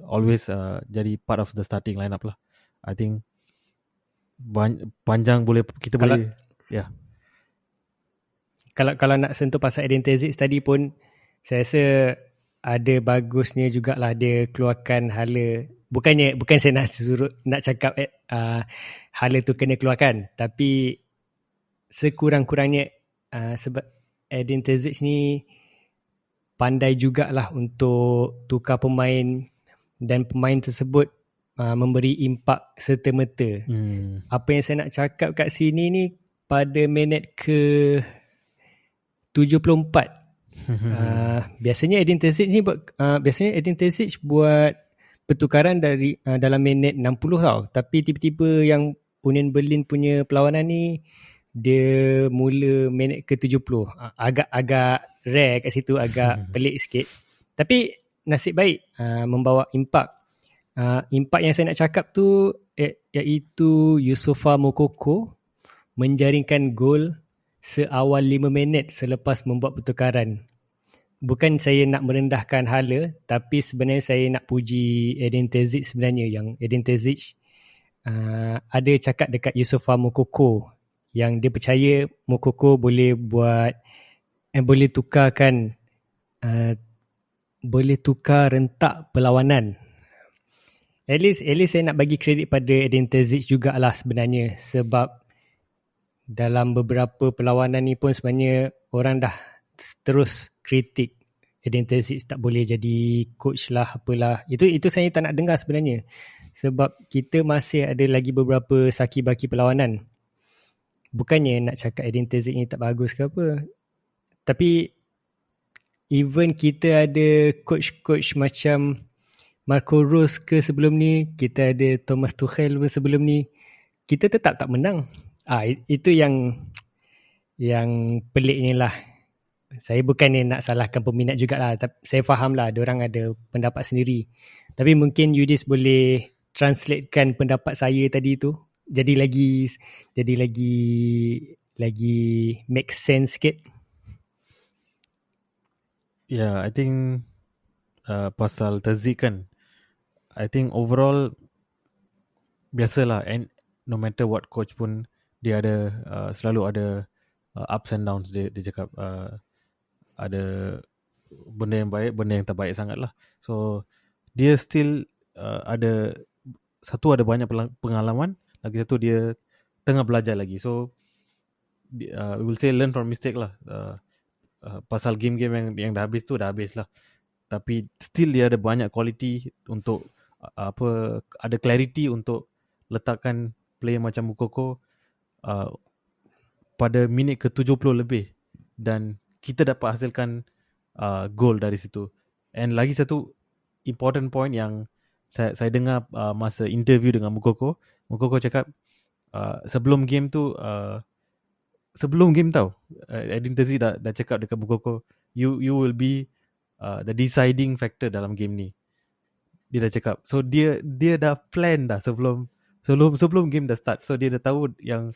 always jadi part of the starting lineup lah. I think panjang boleh kita boleh ya. Kalau nak sentuh pasal Edin Terzic tadi pun, saya rasa ada bagusnya jugalah dia keluarkan Haller. Bukan saya nak cakap Haller tu kena keluarkan, tapi sekurang-kurangnya sebab Edin Terzic ni pandai jugalah untuk tukar pemain, dan pemain tersebut memberi impak serta-merta. Apa yang saya nak cakap kat sini ni, pada minit ke 74 biasanya Edin Terzic buat pertukaran dari dalam minit 60 tau, tapi tiba-tiba yang Union Berlin punya perlawanan ni dia mula minit ke 70. Agak rare kat situ, agak pelik sikit, tapi nasib baik membawa impak. Impak yang saya nak cakap tu iaitu Youssoufa Moukoko menjaringkan gol seawal 5 minit selepas membuat pertukaran. Bukan saya nak merendahkan Haller, tapi sebenarnya saya nak puji Edin Terzic sebenarnya. Yang Edin Terzic ada cakap dekat Youssoufa Moukoko yang dia percaya Moukoko boleh boleh tukar rentak perlawanan. At least saya nak bagi kredit pada Edin Terzic jugalah sebenarnya, sebab dalam beberapa perlawanan ni pun sebenarnya orang dah terus kritik Edin Terzic tak boleh jadi coach lah apalah. Itu saya tak nak dengar sebenarnya. Sebab kita masih ada lagi beberapa saki-baki perlawanan. Bukannya nak cakap Edin Terzic ni tak bagus ke apa. Tapi even kita ada coach-coach macam Marco Rose ke sebelum ni, kita ada Thomas Tuchel pun sebelum ni, kita tetap tak menang. Itu yang peliknya lah. Saya bukannya nak salahkan peminat jugalah, tapi saya faham lah diorang ada pendapat sendiri. Tapi mungkin Yudis boleh translatekan pendapat saya tadi tu jadi lagi make sense sikit. Yeah, I think pasal Terzic kan, I think overall biasalah, and no matter what coach pun dia ada selalu ada ups and downs. Dia cakap ada benda yang baik, benda yang tak baik sangat lah. So dia still ada banyak pengalaman, lagi satu dia tengah belajar lagi. So we will say learn from mistake lah. Pasal game-game yang dah habis tu dah habis lah, tapi still dia ada banyak quality untuk ada clarity untuk letakkan player macam Moukoko pada minit ke 70 lebih, dan kita dapat hasilkan goal dari situ. And lagi satu important point yang saya dengar masa interview dengan Moukoko cakap sebelum game tu, sebelum game tau, Edin Terzic dah cakap dekat Moukoko, you will be the deciding factor dalam game ni. Dia dah cakap. So dia dah plan dah sebelum game dah start. So dia dah tahu yang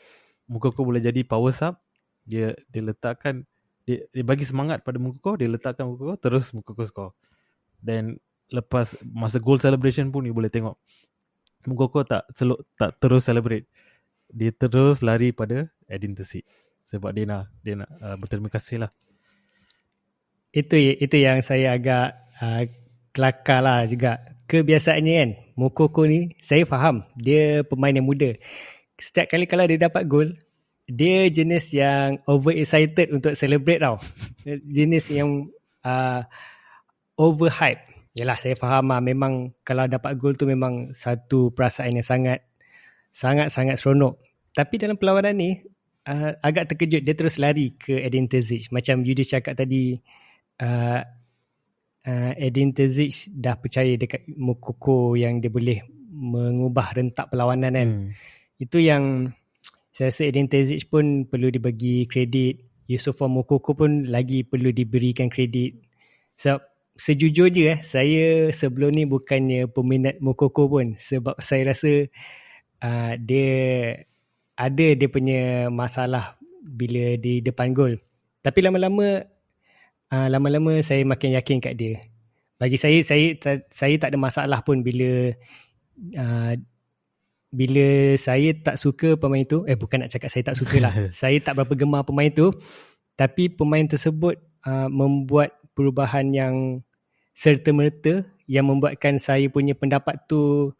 Moukoko boleh jadi power sub. Dia letakkan, dia bagi semangat pada Moukoko, dia letakkan Moukoko, terus Moukoko score. Then lepas masa goal celebration pun you boleh tengok Moukoko tak terus celebrate. Dia terus lari pada Edin Terzic sebab dia nak berterima kasih lah. Itu yang saya agak kelakar lah juga. Kebiasaannya kan, Moukoko ni saya faham dia pemain yang muda. Setiap kali kalau dia dapat gol, dia jenis yang overexcited untuk celebrate tau. Jenis yang overhype. Yalah, saya faham lah, memang kalau dapat gol tu memang satu perasaan yang sangat seronok. Tapi dalam perlawanan ni agak terkejut, dia terus lari ke Edin Terzic. Macam Yudis cakap tadi, Edin Terzic dah percaya dekat Moukoko yang dia boleh mengubah rentak perlawanan kan. Itu yang saya rasa Edin Terzic pun perlu dibagi kredit. Youssoufa Moukoko pun lagi perlu diberikan kredit. So, sejujurnya saya sebelum ni bukannya peminat Moukoko pun, sebab saya rasa dia ada dia punya masalah bila di depan gol. Tapi lama-lama saya makin yakin kat dia. Bagi saya tak ada masalah pun bila saya tak suka pemain tu. Bukan nak cakap saya tak suka lah. Saya tak berapa gemar pemain tu, tapi pemain tersebut membuat perubahan yang serta-merta yang membuatkan saya punya pendapat tu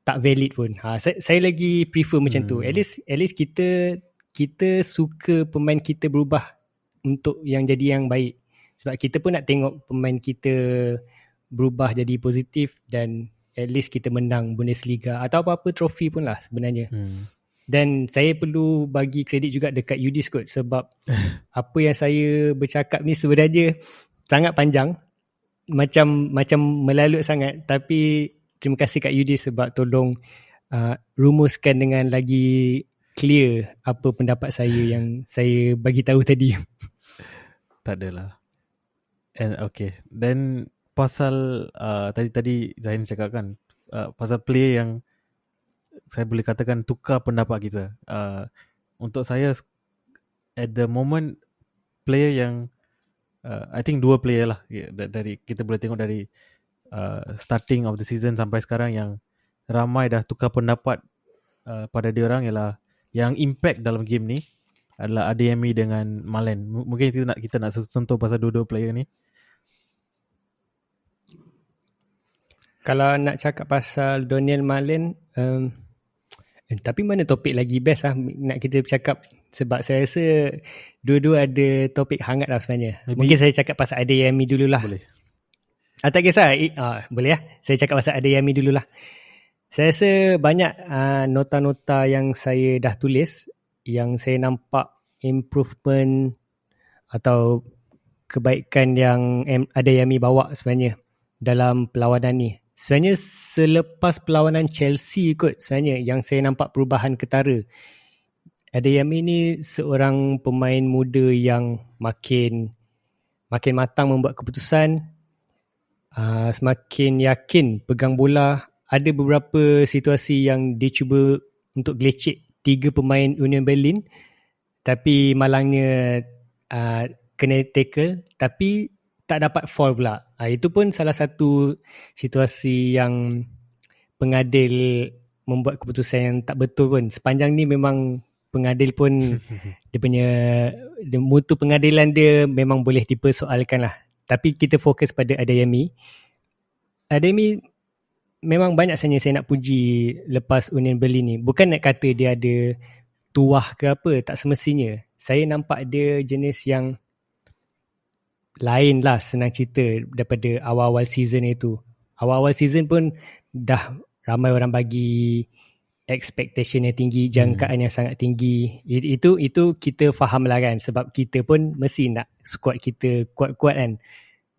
tak valid pun. Saya lagi prefer macam tu. At least kita suka pemain kita berubah untuk yang jadi yang baik. Sebab kita pun nak tengok pemain kita berubah jadi positif, dan at least kita menang Bundesliga atau apa-apa trofi pun lah sebenarnya. Dan saya perlu bagi kredit juga dekat Yudis kot, sebab apa yang saya bercakap ni sebenarnya sangat panjang, macam melalut sangat. Tapi terima kasih kat Yudis sebab tolong rumuskan dengan lagi clear apa pendapat saya yang saya bagi tahu tadi. Tak adalah. And okay, then pasal tadi Zahin cakap kan, pasal player yang saya boleh katakan tukar pendapat kita. Untuk saya at the moment, player yang I think 2 player lah dari kita boleh tengok dari starting of the season sampai sekarang yang ramai dah tukar pendapat pada diorang, ialah yang impact dalam game ni adalah Adeyemi dengan Malen. Mungkin kita nak sentuh pasal dua-dua player ni. Kalau nak cakap pasal Donyell Malen, Tapi mana topik lagi best lah nak kita bercakap, sebab saya rasa dua-dua ada topik hangat lah sebenarnya. Maybe- Mungkin saya cakap pasal Adeyemi dululah. Boleh. Tak kisah. Boleh lah. Saya cakap pasal Adeyemi dululah. Saya rasa banyak nota-nota yang saya dah tulis yang saya nampak improvement atau kebaikan yang Adeyemi bawa sebenarnya dalam perlawanan ni. Sebenarnya selepas perlawanan Chelsea kot sebenarnya yang saya nampak perubahan ketara. Adeyemi ni seorang pemain muda yang makin matang membuat keputusan, semakin yakin pegang bola. Ada beberapa situasi yang dia cuba untuk gelecek 3 pemain Union Berlin, tapi malangnya kena tackle tapi tak dapat foul pula. Itu pun salah satu situasi yang pengadil membuat keputusan yang tak betul pun. Sepanjang ni memang pengadil pun dia mutu pengadilan dia memang boleh dipersoalkan lah. Tapi kita fokus pada Adeyemi. Adeyemi memang banyak sebenarnya saya nak puji lepas Union Berlin ni. Bukan nak kata dia ada tuah ke apa, tak semestinya. Saya nampak dia jenis yang lain lah, senang cerita, daripada awal-awal season itu. Awal-awal season pun dah ramai orang bagi expectation yang tinggi, jangkaan yang sangat tinggi. Itu kita faham lah kan, sebab kita pun mesti nak squad kita kuat-kuat kan.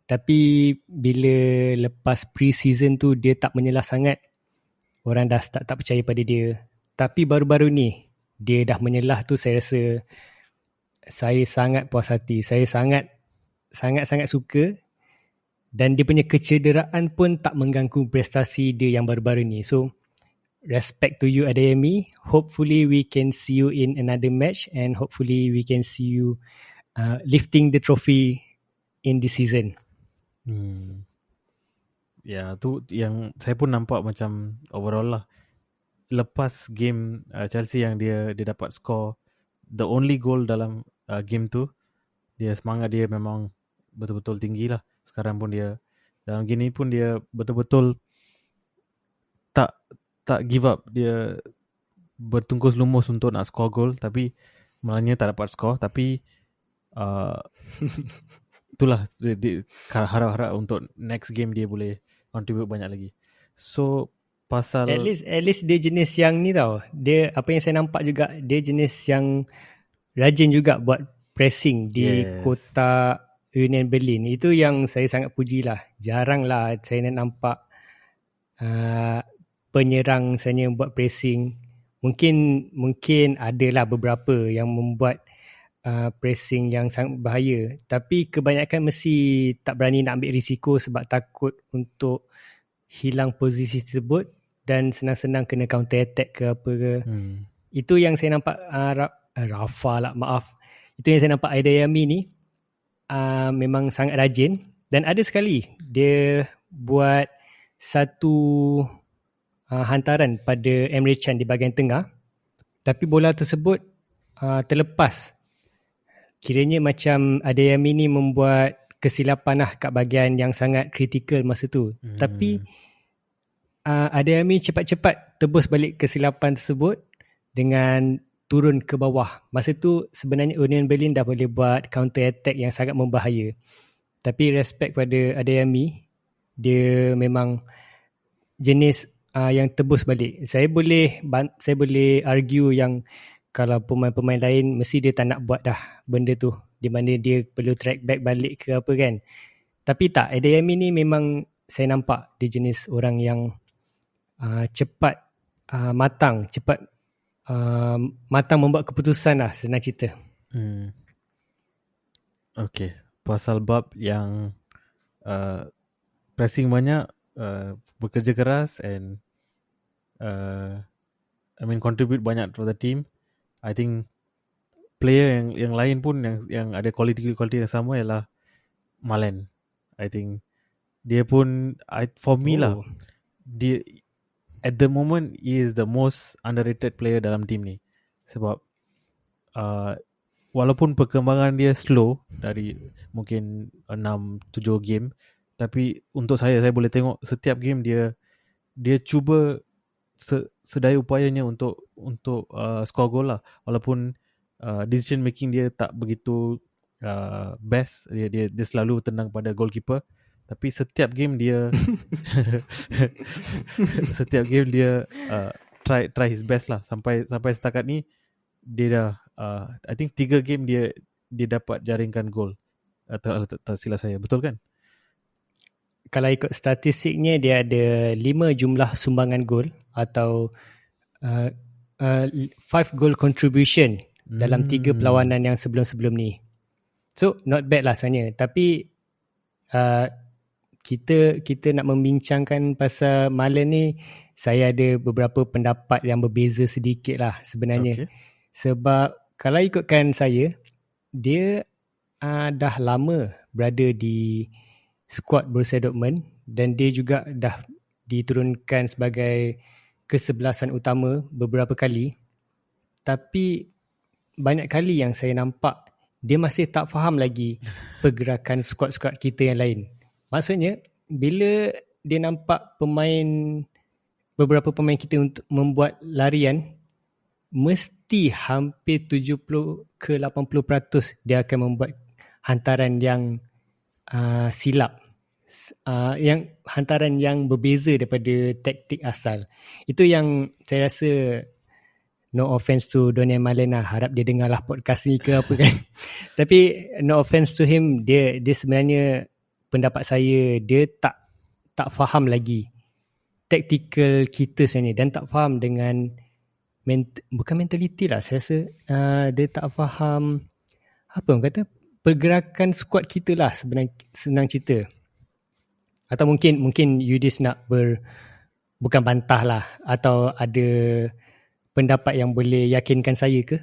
Tapi bila lepas pre-season tu dia tak menyelah sangat, orang dah start tak percaya pada dia. Tapi baru-baru ni dia dah menyelah tu, saya rasa saya sangat puas hati. Saya sangat-sangat suka, dan dia punya kecederaan pun tak mengganggu prestasi dia yang baru-baru ni. So respect to you Adeyemi. Hopefully we can see you in another match, and hopefully we can see you lifting the trophy in this season. Ya, tu yang saya pun nampak macam overall lah. Lepas game Chelsea yang dia dapat score the only goal dalam game tu, dia semangat dia memang betul-betul tinggi lah. Sekarang pun dia dalam game ni pun dia betul-betul tak give up. Dia bertungkus lumus untuk nak score goal, tapi malangnya tak dapat score. Tapi itulah dia harap-harap untuk next game dia boleh contribute banyak lagi. So pasal At least dia jenis yang ni tau. Dia, apa yang saya nampak juga, dia jenis yang rajin juga buat pressing di kotak Union Berlin. Itu yang saya sangat puji lah. Jarang lah saya nak nampak penyerang sebenarnya buat pressing. Mungkin adalah beberapa yang membuat pressing yang sangat bahaya, tapi kebanyakan mesti tak berani nak ambil risiko sebab takut untuk hilang posisi tersebut dan senang-senang kena counter attack ke apa ke. Itu yang saya nampak itu yang saya nampak Adeyemi ni memang sangat rajin, dan ada sekali dia buat satu hantaran pada Emre Can di bahagian tengah, tapi bola tersebut terlepas. Kiranya macam Adeyemi ni membuat kesilapan lah kat bahagian yang sangat kritikal masa tu. Tapi Adeyemi cepat-cepat tebus balik kesilapan tersebut dengan turun ke bawah. Masa tu sebenarnya Union Berlin dah boleh buat counter attack yang sangat membahaya. Tapi respect pada Adeyemi, dia memang jenis yang tebus balik. Saya boleh argue yang kalau pemain-pemain lain mesti dia tak nak buat dah benda tu, di mana dia perlu track back balik ke apa kan. Tapi tak, Adeyemi ni memang saya nampak dia jenis orang yang cepat matang membuat keputusan lah, senang cerita. Okay, pasal bab yang pressing banyak, bekerja keras and contribute banyak for the team. I think player yang lain pun yang ada quality yang sama ialah Malen. I think dia pun for me lah, dia at the moment he is the most underrated player dalam team ni. Sebab walaupun perkembangan dia slow dari mungkin 6-7 game, tapi untuk saya boleh tengok setiap game dia cuba sedaya upayanya untuk score goal lah, walaupun decision making dia tak begitu best. Dia selalu tenang pada goalkeeper, tapi setiap game dia setiap game dia try his best lah. Sampai setakat ni dia dah I think 3 game dia dapat jaringkan gol. Tak silap saya, betul kan? Kalau ikut statistiknya, dia ada 5 jumlah sumbangan gol atau 5 goal contribution dalam 3 perlawanan yang sebelum-sebelum ni. So not bad lah sebenarnya. Tapi kita nak membincangkan pasal Marlon ni, saya ada beberapa pendapat yang berbeza sedikit lah sebenarnya. Okay. Sebab kalau ikutkan saya, dia dah lama berada di skuad Borussia Dortmund dan dia juga dah diturunkan sebagai kesebelasan utama beberapa kali. Tapi banyak kali yang saya nampak dia masih tak faham lagi pergerakan skuad-skuad kita yang lain. Maksudnya, bila dia nampak beberapa pemain kita untuk membuat larian, mesti hampir 70 ke 80% dia akan membuat hantaran yang silap, yang hantaran yang berbeza daripada taktik asal. Itu yang saya rasa, no offense to Donian Marlon lah, harap dia dengarlah podcast ni ke apa kan. Tapi no offense to him, dia sebenarnya, pendapat saya, dia tak faham lagi tactical kita sebenarnya, dan tak faham dengan bukan mentality lah, saya rasa dia tak faham apa orang kata, pergerakan skuad kita lah senang cerita. Atau mungkin Yudis nak bukan bantah lah, atau ada pendapat yang boleh yakinkan saya ke?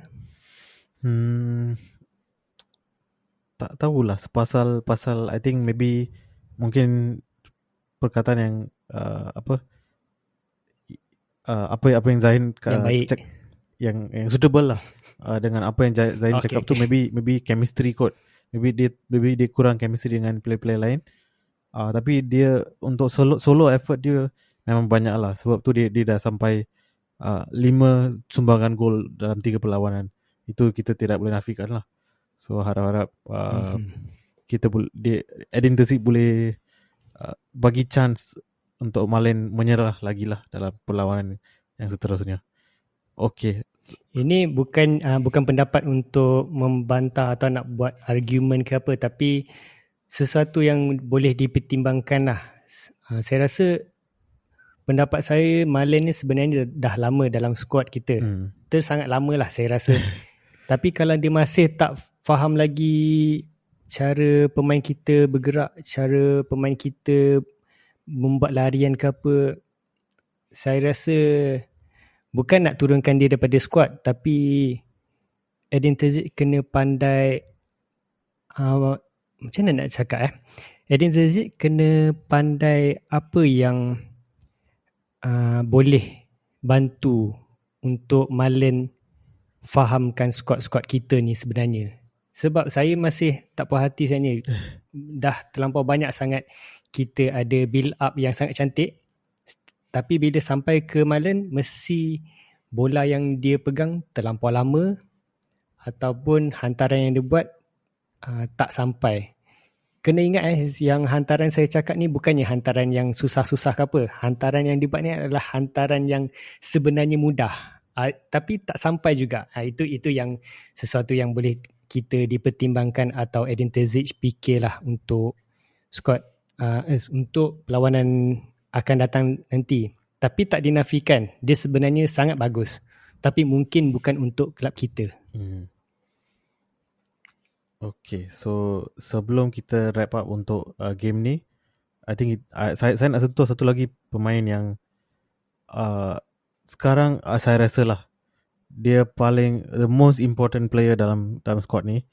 Tak tahulah pasal I think maybe mungkin perkataan yang apa yang Zain yang baik, yang suitable lah dengan apa yang Zain cakap tu. Maybe chemistry kot, maybe dia kurang chemistry dengan player lain. Tapi dia untuk solo effort dia memang banyak lah. Sebab tu dia dah sampai 5 sumbangan gol dalam 3 perlawanan. Itu kita tidak boleh nafikan lah. So harap-harap kita Edin Terzic boleh bagi chance untuk Marlon menyerah lagi lah dalam perlawanan yang seterusnya. Okay. Ini bukan pendapat untuk membantah atau nak buat argument ke apa, tapi sesuatu yang boleh dipertimbangkan lah. Saya rasa pendapat saya, Marlon ni sebenarnya dah lama dalam skuad kita. Sangat lama lah saya rasa. Tapi kalau dia masih tak faham lagi cara pemain kita bergerak, cara pemain kita membuat larian ke apa, saya rasa bukan nak turunkan dia daripada skuad, tapi Edin Terzic kena pandai, macam mana nak cakap Edin Terzic kena pandai apa yang boleh bantu untuk Marlon fahamkan skuad-skuad kita ni sebenarnya. Sebab saya masih tak puas hati sebenarnya. Dah terlampau banyak sangat kita ada build up yang sangat cantik, tapi bila sampai ke Marlon, mesti bola yang dia pegang terlampau lama, ataupun hantaran yang dia buat tak sampai. Kena ingat yang hantaran saya cakap ni bukannya hantaran yang susah-susah ke apa. Hantaran yang dibuat ni adalah hantaran yang sebenarnya mudah, tapi tak sampai juga. Itu yang sesuatu yang boleh kita dipertimbangkan, atau Edin Terzic fikirlah untuk skuad untuk perlawanan akan datang nanti. Tapi tak dinafikan, dia sebenarnya sangat bagus, tapi mungkin bukan untuk kelab kita. Okay, so sebelum kita wrap up untuk game ni, I think saya nak sentuh satu lagi pemain yang sekarang saya rasa lah dia paling the most important player dalam squad ni.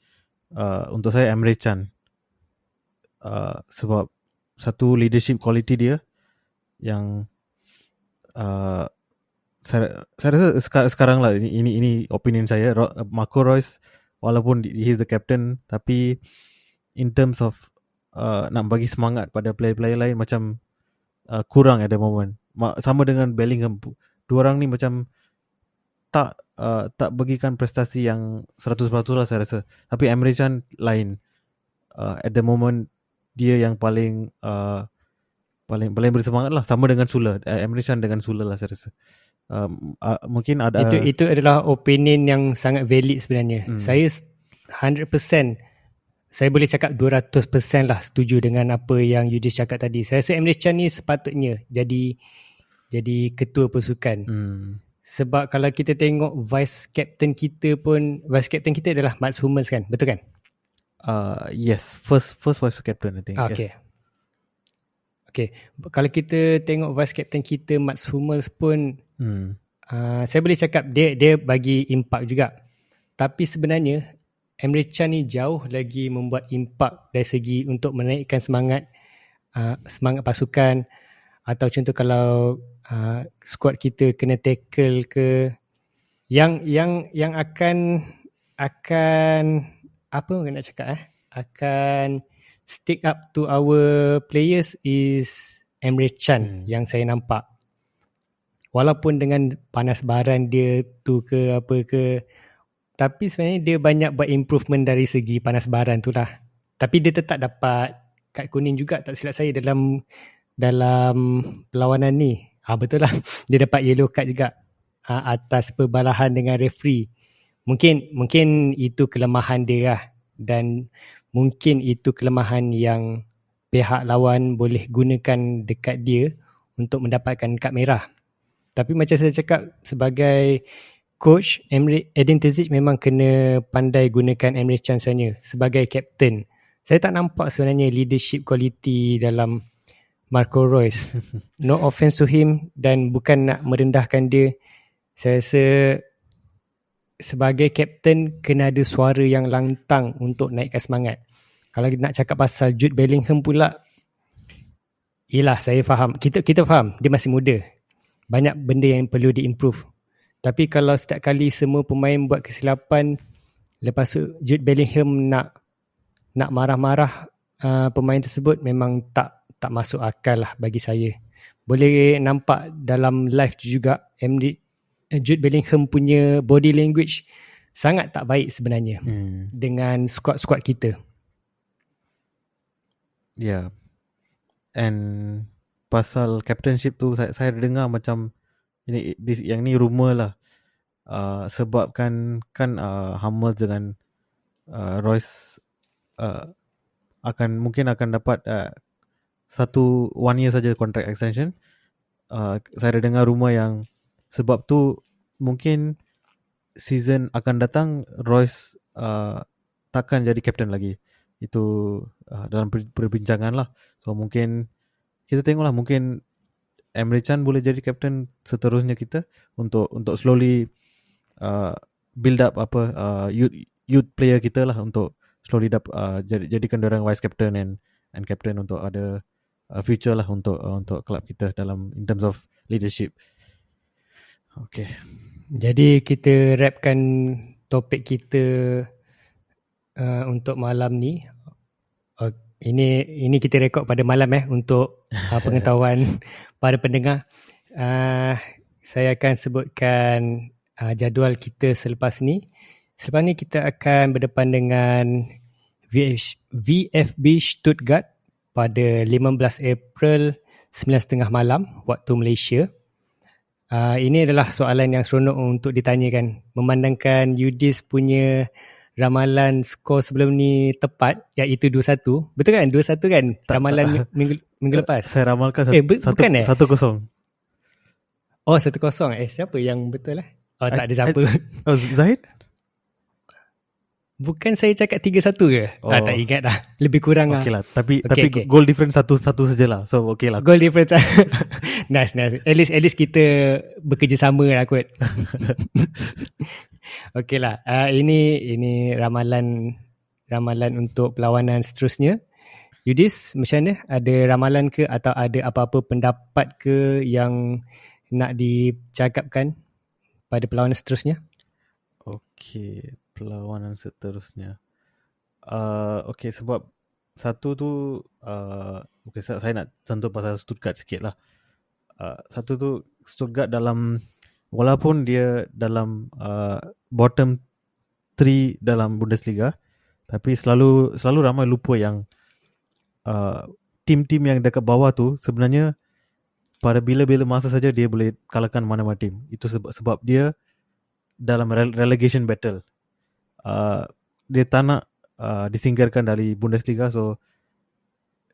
Untuk saya, Emre Can. Sebab satu leadership quality dia yang saya rasa sekarang lah, ini opinion saya, Marco Reus walaupun he's the captain, tapi in terms of nak bagi semangat pada player-player lain macam kurang at the moment. Sama dengan Bellingham dua orang ni macam tak bagikan prestasi yang 100% lah saya rasa. Tapi Emre Can lain. At the moment dia yang paling bersemangat lah, sama dengan Sula. Emre Can dengan Sula lah saya rasa. Mungkin ada Itu adalah opinion yang sangat valid sebenarnya. Saya 100%, saya boleh cakap 200% lah setuju dengan apa yang Yudis cakap tadi. Saya rasa Emre Can ni sepatutnya jadi ketua pasukan. Sebab kalau kita tengok vice captain kita adalah Mats Hummels kan, betul kan? Yes, first vice captain I think. Okay. Yes. Okay, kalau kita tengok vice captain kita Mats Hummels pun saya boleh cakap dia bagi impak juga. Tapi sebenarnya Emre Can ni jauh lagi membuat impak dari segi untuk menaikkan semangat pasukan. Atau contoh kalau squad kita kena tackle ke yang akan apa nak cakap akan stick up to our players is Emre Can yang saya nampak. Walaupun dengan panas baran dia tu ke apa ke, tapi sebenarnya dia banyak buat improvement dari segi panas baran tu lah. Tapi dia tetap dapat kad kuning juga tak silap saya dalam perlawanan ni. Betul lah. Dia dapat yellow card juga atas perbalahan dengan referee. Mungkin itu kelemahan dia lah. Dan mungkin itu kelemahan yang pihak lawan boleh gunakan dekat dia untuk mendapatkan kad merah. Tapi macam saya cakap, sebagai coach, Edin Terzic memang kena pandai gunakan Emre Can sebenarnya sebagai captain. Saya tak nampak sebenarnya leadership quality dalam Marco Reus. No offense to him dan bukan nak merendahkan dia. Saya rasa sebagai captain kena ada suara yang lantang untuk naikkan semangat. Kalau nak cakap pasal Jude Bellingham pula, yelah saya faham. Kita faham dia masih muda. Banyak benda yang perlu diimprove. Tapi kalau setiap kali semua pemain buat kesilapan, lepas tu Jude Bellingham nak marah-marah pemain tersebut, memang tak masuk akal lah bagi saya. Boleh nampak dalam live juga Jude Bellingham punya body language sangat tak baik sebenarnya dengan squad kita. Yeah. And pasal captainship tu saya dengar macam yang ni rumor lah. Sebabkan kan Hummels dengan Royce mungkin akan dapat 1 year saja contract extension. Saya ada dengar rumor yang sebab tu mungkin season akan datang Royce takkan jadi captain lagi. Itu dalam perbincangan lah. So mungkin kita tengoklah, mungkin Emre Can boleh jadi captain seterusnya kita untuk slowly build up youth player kita lah, untuk slowly jadikan orang vice captain and captain untuk ada future lah untuk club kita dalam in terms of leadership. Okay. Jadi kita wrapkan topik kita untuk malam ni. Ini kita rekod pada malam untuk pengetahuan para pendengar. Saya akan sebutkan jadual kita selepas ni. Selepas ni kita akan berdepan dengan VfB Stuttgart pada 15 April 9.30 malam waktu Malaysia. Ini adalah soalan yang seronok untuk ditanyakan. Memandangkan Yudis punya ramalan skor sebelum ni tepat, iaitu 2-1. Betul kan? 2-1 kan? Ramalan minggu lepas. Saya ramalkan 1-0. Oh, 1-0. Siapa yang betul lah? Oh, tak ada siapa. Zahid? Bukan saya cakap 3-1 ke? Tak ingat dah. Lebih kurang okay lah. Tapi goal difference 1-1 sajalah. So okay lah. Goal difference. Nice. At least kita bekerjasama lah kot. Okay lah. Ini ramalan untuk perlawanan seterusnya. Yudis, macam mana? Ada ramalan ke atau ada apa-apa pendapat ke yang nak dicakapkan pada perlawanan seterusnya? Okay, perlawanan seterusnya. Okay, sebab satu tu okay, saya nak sentuh pasal Stuttgart sikit lah. Satu tu Stuttgart dalam walaupun dia dalam bottom 3 dalam Bundesliga, tapi selalu ramai lupa yang tim-tim yang dekat bawah tu sebenarnya pada bila-bila masa saja dia boleh kalahkan mana-mana tim. Itu sebab dia dalam relegation battle. Dia tak nak disingkirkan dari Bundesliga, so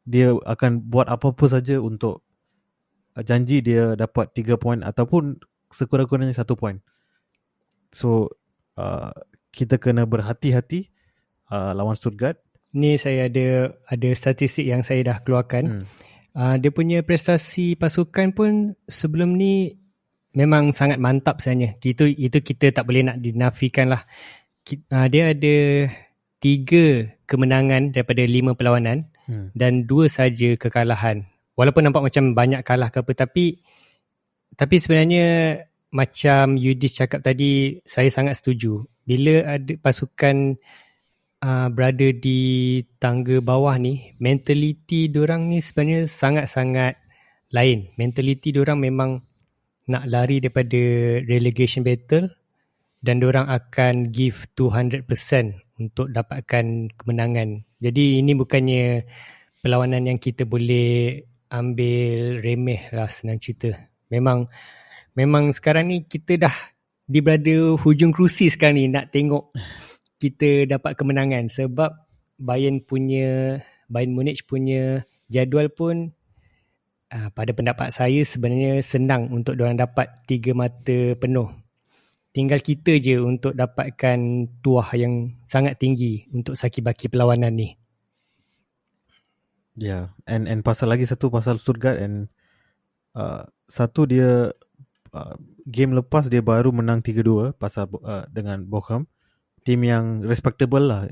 dia akan buat apa-apa saja untuk janji dia dapat 3 poin ataupun sekurang-kurangnya 1 poin. So kita kena berhati-hati lawan Stuttgart. Ni saya ada statistik yang saya dah keluarkan. Dia punya prestasi pasukan pun sebelum ni memang sangat mantap sebenarnya. Itu kita tak boleh nak dinafikan lah. Dia ada 3 kemenangan daripada 5 perlawanan dan 2 saja kekalahan. Walaupun nampak macam banyak kalah ke apa, tapi sebenarnya macam Yudis cakap tadi, saya sangat setuju. Bila ada pasukan berada di tangga bawah ni, mentaliti diorang ni sebenarnya sangat-sangat lain. Mentaliti diorang memang nak lari daripada relegation battle dan diorang akan give 200% untuk dapatkan kemenangan. Jadi ini bukannya perlawanan yang kita boleh ambil remeh lah, senang cerita. Memang sekarang ni kita dah di berada hujung kerusi sekarang ni nak tengok kita dapat kemenangan, sebab Bayern Munich punya jadual pun pada pendapat saya sebenarnya senang untuk diorang dapat 3 mata penuh. Tinggal kita je untuk dapatkan tuah yang sangat tinggi untuk saki-baki perlawanan ni. Yeah, and pasal Stuttgart, and satu dia game lepas dia baru menang 3-2 pasal dengan Bochum, tim yang respectable lah.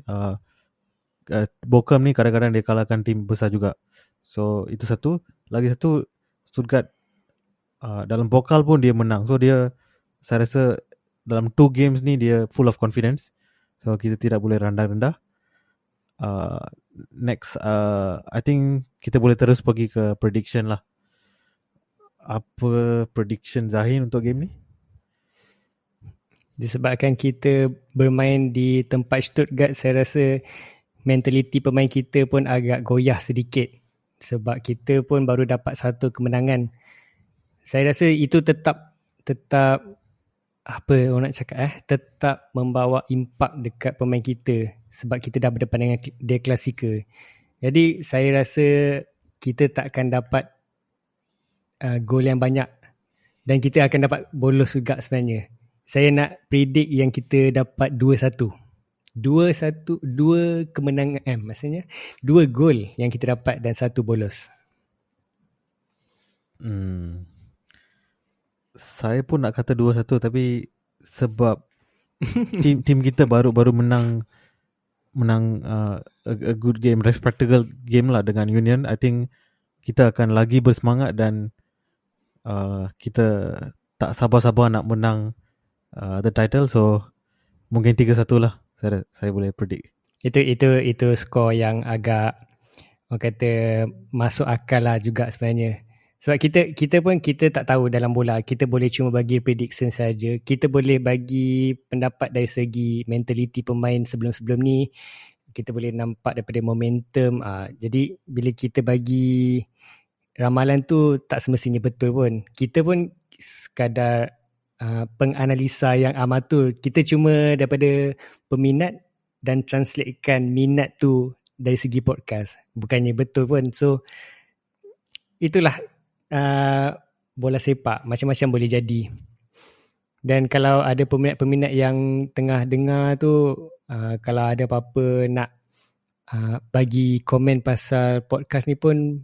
Bochum ni kadang-kadang dia kalahkan tim besar juga. So itu satu. Lagi satu, Stuttgart dalam pokal pun dia menang. So saya rasa dalam 2 games ni dia full of confidence. So kita tidak boleh rendah-rendah. Next, I think kita boleh terus pergi ke prediction lah. Apa prediction Zahin untuk game ni? Disebabkan kita bermain di tempat Stuttgart, saya rasa mentaliti pemain kita pun agak goyah sedikit. Sebab kita pun baru dapat 1 kemenangan. Saya rasa itu tetap apa orang nak cakap tetap membawa impak dekat pemain kita, sebab kita dah berdepan dengan dia Klasika. Jadi saya rasa kita tak akan dapat gol yang banyak dan kita akan dapat bolos juga sebenarnya. Saya nak predict yang kita dapat 2-1. 2 kemenangan, maksudnya 2 gol yang kita dapat dan 1 bolos. Saya pun nak kata 2-1, tapi sebab tim kita baru menang a good game, respectable game lah dengan Union. I think kita akan lagi bersemangat dan kita tak sabar-sabar nak menang the title. So mungkin 3-1 lah saya boleh predict. Itu skor yang agak orang kata masuk akal lah juga sebenarnya. Sebab kita tak tahu dalam bola. Kita boleh cuma bagi prediction saja. Kita boleh bagi pendapat dari segi mentaliti pemain sebelum-sebelum ni. Kita boleh nampak daripada momentum. Jadi bila kita bagi ramalan tu tak semestinya betul pun. Kita pun sekadar penganalisa yang amatur. Kita cuma daripada peminat dan translatekan minat tu dari segi podcast. Bukannya betul pun. So itulah bola sepak. Macam-macam boleh jadi. Dan kalau ada peminat-peminat yang tengah dengar tu, kalau ada apa-apa nak bagi komen pasal podcast ni pun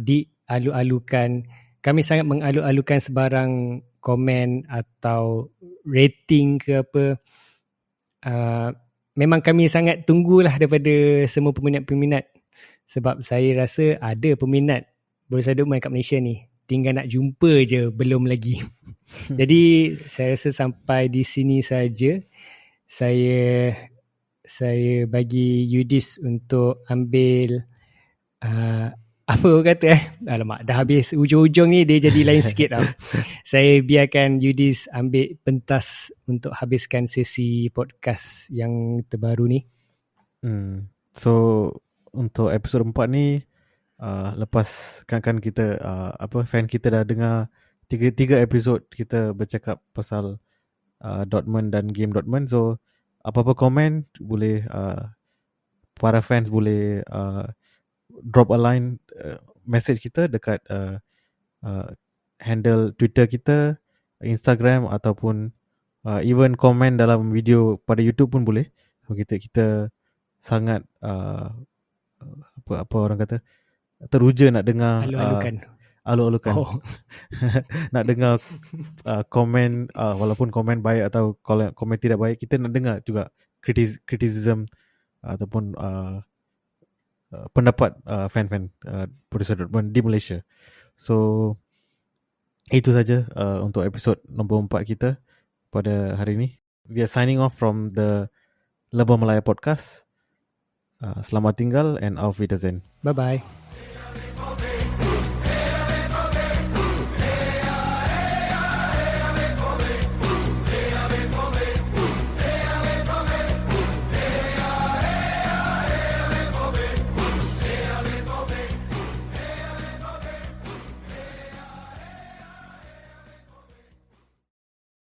dialu-alukan. Kami sangat mengalu-alukan sebarang komen atau rating ke apa. Memang kami sangat tunggulah daripada semua peminat-peminat. Sebab saya rasa ada peminat Borussia Dortmund kat Malaysia ni. Tinggal nak jumpa je, belum lagi. Jadi saya rasa sampai di sini saja. Saya bagi Yudis untuk ambil apa orang kata alamak, dah habis ujung-ujung ni dia jadi lain sikit tau. Saya biarkan Yudis ambil pentas untuk habiskan sesi podcast yang terbaru ni. So untuk episod 4 ni, lepas kan kita fan kita dah dengar tiga episod kita bercakap pasal Dortmund dan game Dortmund. So apa-apa komen boleh, para fans boleh drop a line, message kita dekat handle Twitter kita, Instagram, ataupun even komen dalam video pada YouTube pun boleh. So kita sangat apa orang kata, teruja nak dengar Alu-alukan. alu-alukan Oh, nak dengar komen, walaupun komen baik atau komen tidak baik, kita nak dengar juga criticism ataupun pendapat fan-fan Borussia Dortmund di Malaysia. So itu saja untuk episod nombor 4 kita pada hari ini. We are signing off from the Lebah Melaya Podcast. Selamat tinggal and auf Wiedersehen. bye-bye.